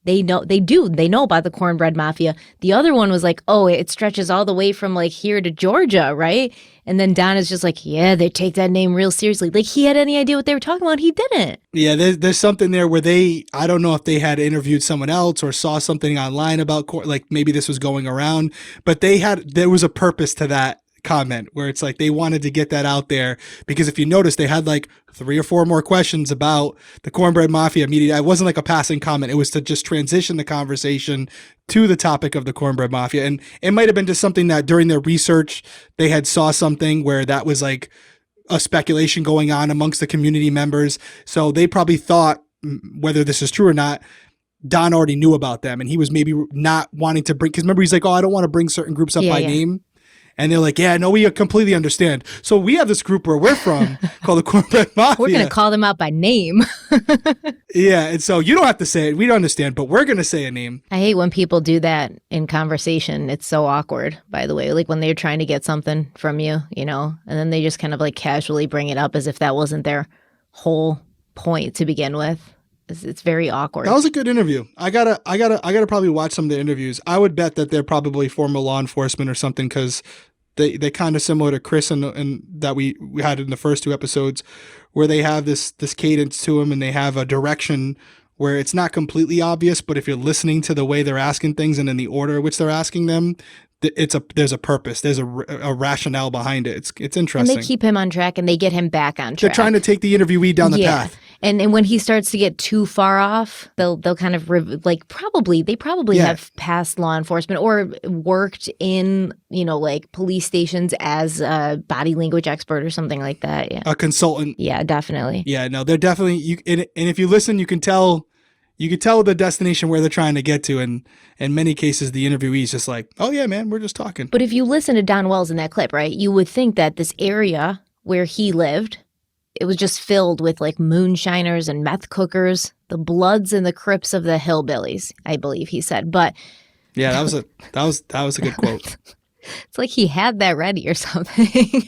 they know about the Cornbread Mafia. The other one was like, oh, it stretches all the way from like here to Georgia, right? And then Don is just like, yeah, they take that name real seriously. Like he had any idea what they were talking about. He didn't. Yeah, there's something there where I don't know if they had interviewed someone else or saw something online about, like maybe this was going around, but there was a purpose to that comment where it's like they wanted to get that out there, because if you notice, they had like 3 or 4 more questions about the Cornbread Mafia immediately. It wasn't like a passing comment. It was to just transition the conversation to the topic of the Cornbread Mafia. And it might have been just something that during their research, they had saw something where that was like a speculation going on amongst the community members. So they probably thought, whether this is true or not, Don already knew about them, and he was maybe not wanting to bring, because remember, he's like, oh, I don't want to bring certain groups up by name. And they're like, yeah, no, we completely understand. So we have this group where we're from called the Cornbread Mafia. We're going to call them out by name. Yeah. And so you don't have to say it. We don't understand, but we're going to say a name. I hate when people do that in conversation. It's so awkward, by the way. Like when they're trying to get something from you, and then they just kind of like casually bring it up as if that wasn't their whole point to begin with. It's very awkward. That was a good interview. I gotta probably watch some of the interviews. I would bet that they're probably former law enforcement or something, because they kind of similar to Chris and that we had in the first 2 episodes, where they have this cadence to them, and they have a direction where it's not completely obvious, but if you're listening to the way they're asking things and in the order in which they're asking them, there's a purpose. There's a rationale behind it. It's interesting. And they keep him on track, and they get him back on track. They're trying to take the interviewee down the path. And when he starts to get too far off, they'll kind of probably have passed law enforcement or worked in like police stations as a body language expert or something like that. Yeah, a consultant. Yeah, definitely. Yeah, no, they're definitely and if you listen, you can tell the destination where they're trying to get to, and in many cases the interviewee is just like, oh yeah, man, we're just talking. But if you listen to Don Wells in that clip, right, you would think that this area where he lived, it was just filled with like moonshiners and meth cookers, the Bloods and the Crips of the hillbillies, I believe he said. But yeah, that was a good quote. It's like he had that ready or something.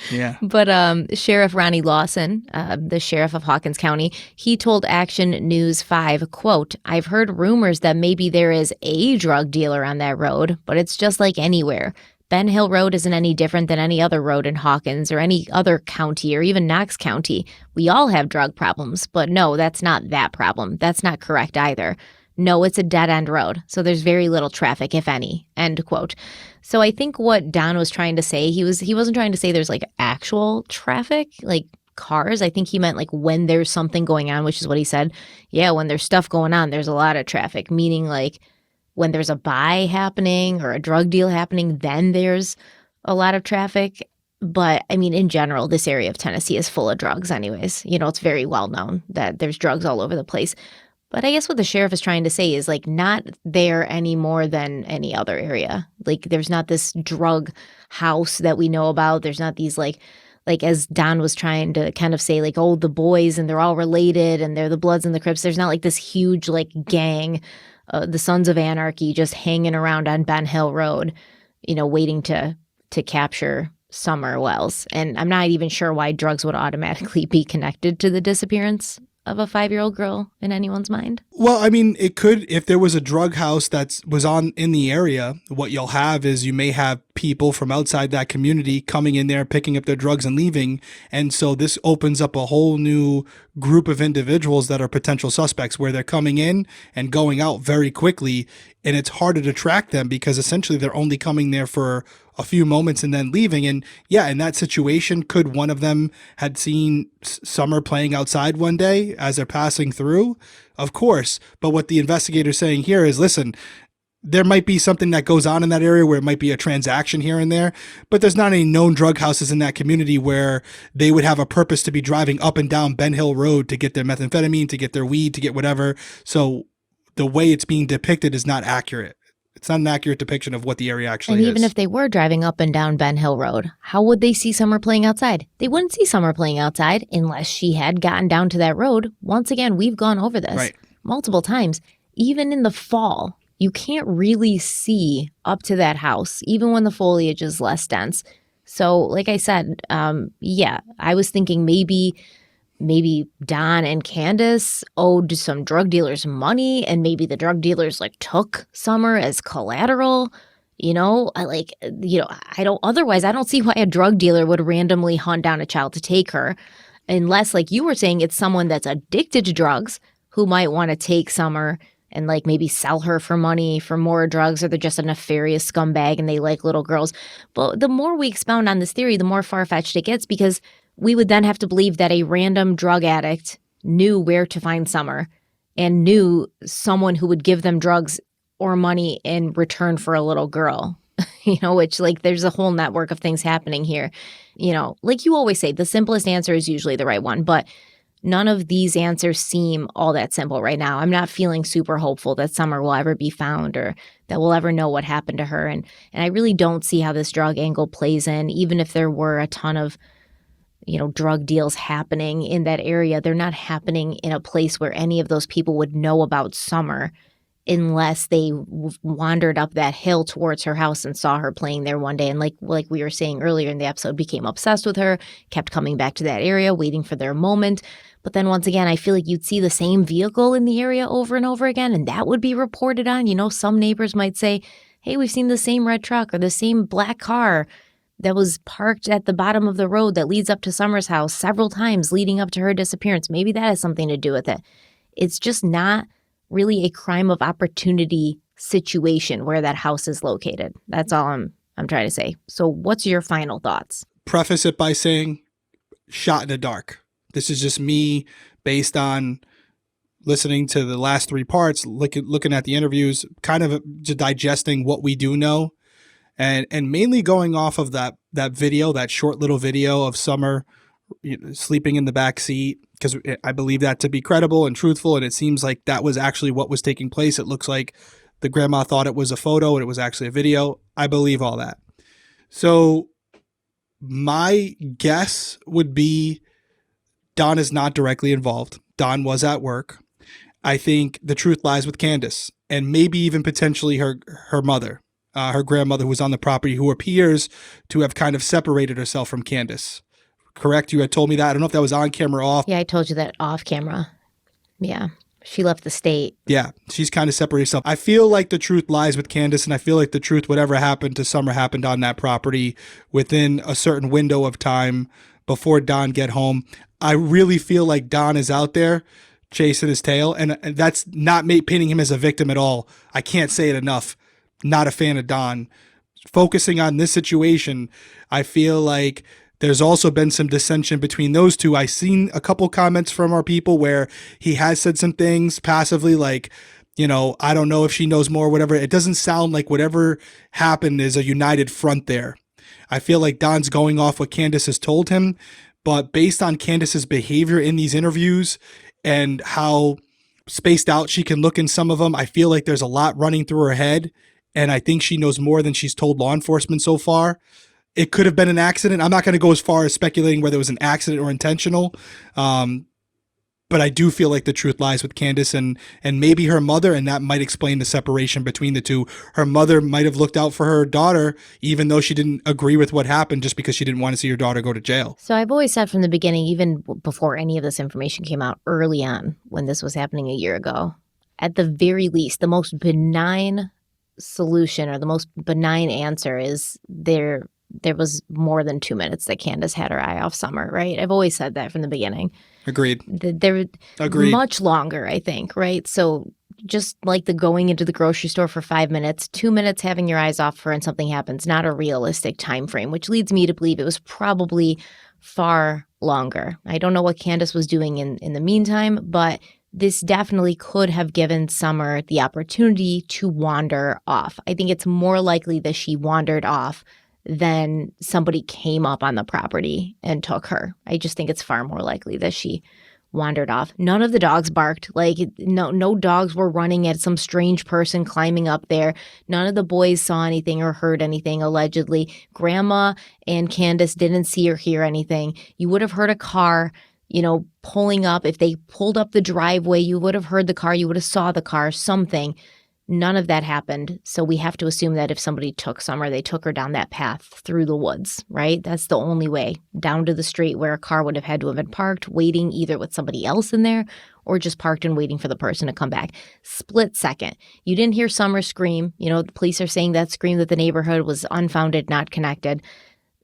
Yeah. But Sheriff Ronnie Lawson, the sheriff of Hawkins County, he told Action News 5, quote, I've heard rumors that maybe there is a drug dealer on that road, but it's just like anywhere. Ben Hill Road isn't any different than any other road in Hawkins or any other county or even Knox County. We all have drug problems, but no, that's not that problem. That's not correct either. No, it's a dead-end road, so there's very little traffic, if any, end quote. So I think what Don was trying to say, he wasn't trying to say there's like actual traffic, like cars. I think he meant like when there's something going on, which is what he said. Yeah, when there's stuff going on, there's a lot of traffic, meaning like when there's a buy happening or a drug deal happening, then there's a lot of traffic. But I mean, in general, this area of Tennessee is full of drugs anyways. It's very well known that there's drugs all over the place. But I guess what the sheriff is trying to say is like not there any more than any other area. Like there's not this drug house that we know about. There's not these like as Don was trying to kind of say, like, oh, the boys and they're all related and they're the Bloods and the Crips. There's not like this huge like gang, the Sons of Anarchy just hanging around on Ben Hill Road, waiting to capture Summer Wells. And I'm not even sure why drugs would automatically be connected to the disappearance of a 5-year-old girl in anyone's mind. Well, I mean, it could, if there was a drug house that was in the area, what you'll have is you may have people from outside that community coming in there, picking up their drugs and leaving. And so this opens up a whole new group of individuals that are potential suspects, where they're coming in and going out very quickly. And it's harder to track them because essentially they're only coming there for a few moments and then leaving. And yeah, in that situation, could one of them had seen Summer playing outside one day as they're passing through? Of course. But what the investigator's saying here is, listen, there might be something that goes on in that area where it might be a transaction here and there, but there's not any known drug houses in that community where they would have a purpose to be driving up and down Ben Hill Road to get their methamphetamine, to get their weed, to get whatever. So the way it's being depicted is not accurate. It's not an accurate depiction of what the area actually is. And even if they were driving up and down Ben Hill Road, how would they see Summer playing outside? They wouldn't see Summer playing outside unless she had gotten down to that road. Once again, we've gone over this multiple times. Even in the fall, you can't really see up to that house, even when the foliage is less dense. So like I said, I was thinking maybe maybe Don and Candace owed some drug dealers money, and maybe the drug dealers like took Summer as collateral. Otherwise I don't see why a drug dealer would randomly hunt down a child to take her, unless, like you were saying, it's someone that's addicted to drugs who might want to take Summer and like maybe sell her for money for more drugs, or they're just a nefarious scumbag and they like little girls. But the more we expound on this theory, the more far-fetched it gets, because we would then have to believe that a random drug addict knew where to find Summer and knew someone who would give them drugs or money in return for a little girl, which, like, there's a whole network of things happening here. Like you always say, the simplest answer is usually the right one, but none of these answers seem all that simple right now. I'm not feeling super hopeful that Summer will ever be found or that we'll ever know what happened to her. And I really don't see how this drug angle plays in, even if there were a ton of drug deals happening in that area. They're not happening in a place where any of those people would know about Summer unless they wandered up that hill towards her house and saw her playing there one day. And like we were saying earlier in the episode, became obsessed with her, kept coming back to that area, waiting for their moment. But then once again, I feel like you'd see the same vehicle in the area over and over again, and that would be reported on. Some neighbors might say, hey, we've seen the same red truck or the same black car that was parked at the bottom of the road that leads up to Summer's house several times leading up to her disappearance. Maybe that has something to do with it. It's just not really a crime of opportunity situation where that house is located. That's all I'm trying to say. So what's your final thoughts? Preface it by saying, shot in the dark. This is just me based on listening to the last 3 parts, looking at the interviews, kind of just digesting what we do know. And mainly going off of that video, that short little video of Summer sleeping in the back seat, because I believe that to be credible and truthful, and it seems like that was actually what was taking place. It looks like the grandma thought it was a photo and it was actually a video. I believe all that. So my guess would be Don is not directly involved. Don was at work. I think the truth lies with Candace, and maybe even potentially her mother. Her grandmother, who was on the property, who appears to have kind of separated herself from Candace. Correct? You had told me that. I don't know if that was on camera or off. Yeah, I told you that off camera. Yeah, she left the state. Yeah, she's kind of separated herself. I feel like the truth lies with Candace, and I feel like the truth, whatever happened to Summer, happened on that property within a certain window of time before Don get home. I really feel like Don is out there chasing his tail, and that's not painting him as a victim at all. I can't say it enough. Not a fan of Don. Focusing on this situation, I feel like there's also been some dissension between those two. I've seen a couple comments from our people where he has said some things passively like, I don't know if she knows more, whatever. It doesn't sound like whatever happened is a united front there. I feel like Don's going off what Candace has told him, but based on Candace's behavior in these interviews and how spaced out she can look in some of them, I feel like there's a lot running through her head. And I think she knows more than she's told law enforcement so far. It could have been an accident. I'm not going to go as far as speculating whether it was an accident or intentional. But I do feel like the truth lies with Candace and maybe her mother, and that might explain the separation between the two. Her mother might have looked out for her daughter, even though she didn't agree with what happened, just because she didn't want to see her daughter go to jail. So I've always said from the beginning, even before any of this information came out early on, when this was happening a year ago, at the very least, the most benign solution or the most benign answer is there was more than 2 minutes that Candace had her eye off Summer, right? I've always said that from the beginning. Agreed. Agreed. Much longer, I think, right? So just like the going into the grocery store for 5 minutes, 2 minutes having your eyes off her and something happens, not a realistic time frame, which leads me to believe it was probably far longer. I don't know what Candace was doing in the meantime, but this definitely could have given Summer the opportunity to wander off. I think it's more likely that she wandered off than somebody came up on the property and took her. I just think it's far more likely that she wandered off. None of the dogs barked. Like, no dogs were running at some strange person climbing up there. None of the boys saw anything or heard anything, allegedly. Grandma and Candace didn't see or hear anything. You would have heard a car pulling up. If they pulled up the driveway, you would have heard the car. You would have saw the car, something. None of that happened. So we have to assume that if somebody took Summer, they took her down that path through the woods, right? That's the only way down to the street where a car would have had to have been parked, waiting either with somebody else in there or just parked and waiting for the person to come back. Split second. You didn't hear Summer scream. The police are saying that scream that the neighborhood was unfounded, not connected.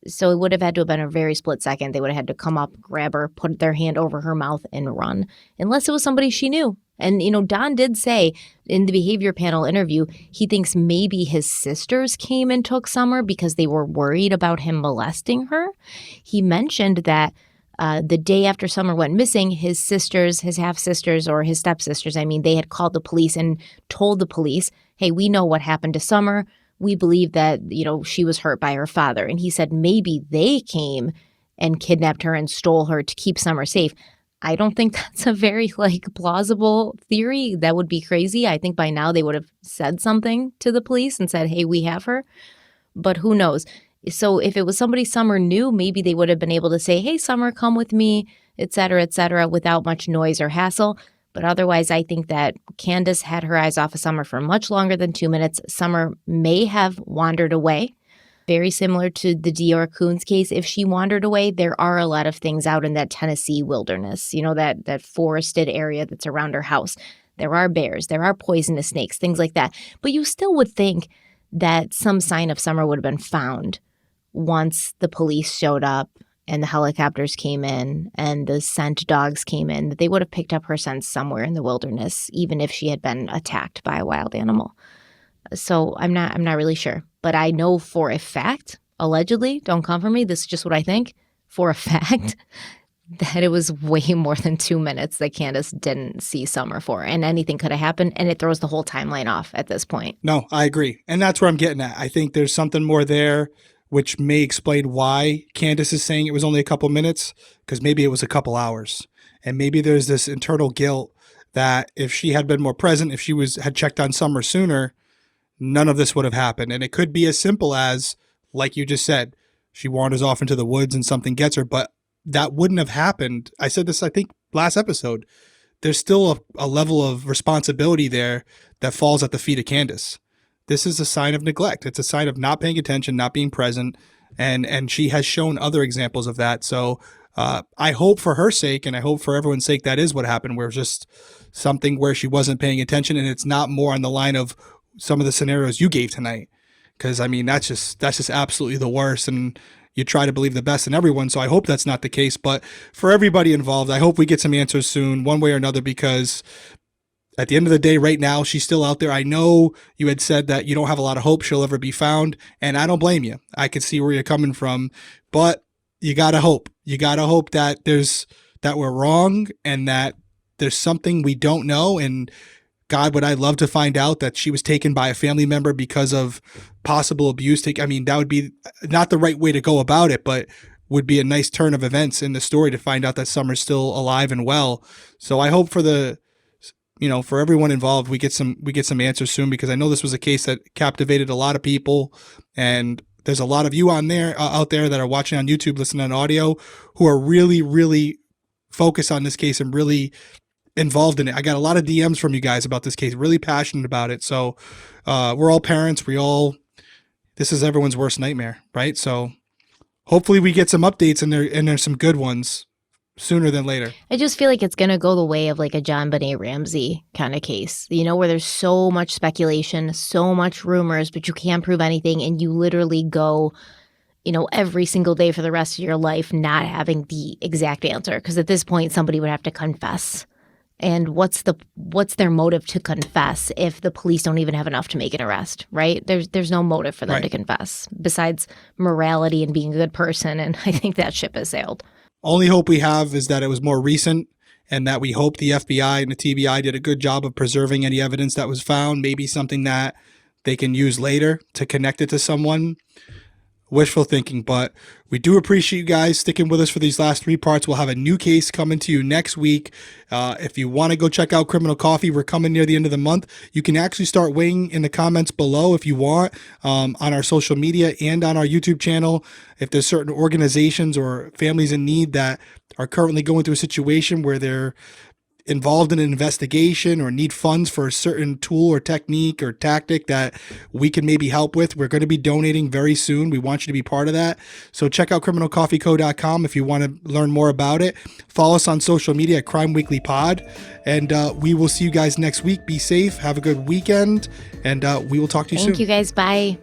So it would have had to have been a very split second. They would have had to come up, grab her, put their hand over her mouth and run, unless it was somebody she knew. And, Don did say in the behavior panel interview, he thinks maybe his sisters came and took Summer because they were worried about him molesting her. He mentioned that the day after Summer went missing, his sisters, his half-sisters or his stepsisters, they had called the police and told the police, hey, we know what happened to Summer. We believe that, she was hurt by her father. And he said maybe they came and kidnapped her and stole her to keep Summer safe. I don't think that's a very plausible theory. That would be crazy. I think by now they would have said something to the police and said, hey, we have her. But who knows? So if it was somebody Summer knew, maybe they would have been able to say, hey, Summer, come with me, et cetera, without much noise or hassle. But otherwise, I think that Candace had her eyes off of Summer for much longer than 2 minutes. Summer may have wandered away. Very similar to the Dior Coons case. If she wandered away, there are a lot of things out in that Tennessee wilderness, that forested area that's around her house. There are bears, there are poisonous snakes, things like that. But you still would think that some sign of Summer would have been found once the police showed up and the helicopters came in and the scent dogs came in, that they would have picked up her scent somewhere in the wilderness, even if she had been attacked by a wild animal. So I'm not really sure. But I know for a fact, allegedly, don't come for me, this is just what I think, for a fact, that it was way more than 2 minutes that Candace didn't see Summer for. And anything could have happened, and it throws the whole timeline off at this point. No, I agree. And that's where I'm getting at. I think there's something more there, which may explain why Candace is saying it was only a couple minutes, because maybe it was a couple hours. And maybe there's this internal guilt that if she had been more present, if she had checked on Summer sooner, none of this would have happened. And it could be as simple as, like you just said, she wanders off into the woods and something gets her, but that wouldn't have happened. I said this, I think, last episode. There's still a level of responsibility there that falls at the feet of Candace. This is a sign of neglect. It's a sign of not paying attention, not being present. And she has shown other examples of that. So I hope for her sake, and I hope for everyone's sake, that is what happened, where it's just something where she wasn't paying attention, and it's not more on the line of some of the scenarios you gave tonight. Because that's just absolutely the worst, and you try to believe the best in everyone. So I hope that's not the case. But for everybody involved, I hope we get some answers soon, one way or another, because at the end of the day, right now, she's still out there. I know you had said that you don't have a lot of hope she'll ever be found, and I don't blame you. I can see where you're coming from, but you gotta hope. You gotta hope that we're wrong and that there's something we don't know. And God, would I love to find out that she was taken by a family member because of possible abuse. That would be not the right way to go about it, but would be a nice turn of events in the story to find out that Summer's still alive and well. So I hope for for everyone involved, we get some answers soon, because I know this was a case that captivated a lot of people, and there's a lot of you out there that are watching on YouTube, listening on audio, who are really, really focused on this case and really involved in it. I got a lot of DMs from you guys about this case, really passionate about it. So we're all parents. This is everyone's worst nightmare, right? So hopefully we get some updates, and there's some good ones sooner than later. I just feel like it's going to go the way of like a John Benet Ramsey kind of case, where there's so much speculation, so much rumors, but you can't prove anything. And you literally go, every single day for the rest of your life not having the exact answer. Because at this point, somebody would have to confess. And what's their motive to confess if the police don't even have enough to make an arrest, right? There's no motive for them to confess besides morality and being a good person. And I think that ship has sailed. Only hope we have is that it was more recent, and that we hope the FBI and the TBI did a good job of preserving any evidence that was found, maybe something that they can use later to connect it to someone. Wishful thinking, but we do appreciate you guys sticking with us for these last 3 parts. We'll have a new case coming to you next week. If you want to go check out Criminal Coffee, we're coming near the end of the month. You can actually start weighing in the comments below if you want, on our social media and on our YouTube channel. If there's certain organizations or families in need that are currently going through a situation where they're involved in an investigation or need funds for a certain tool or technique or tactic that we can maybe help with, we're going to be donating very soon. We want you to be part of that. So check out criminalcoffeeco.com if you want to learn more about it. Follow us on social media at Crime Weekly Pod. And we will see you guys next week. Be safe. Have a good weekend. And we will talk to you soon. Thank you guys. Bye.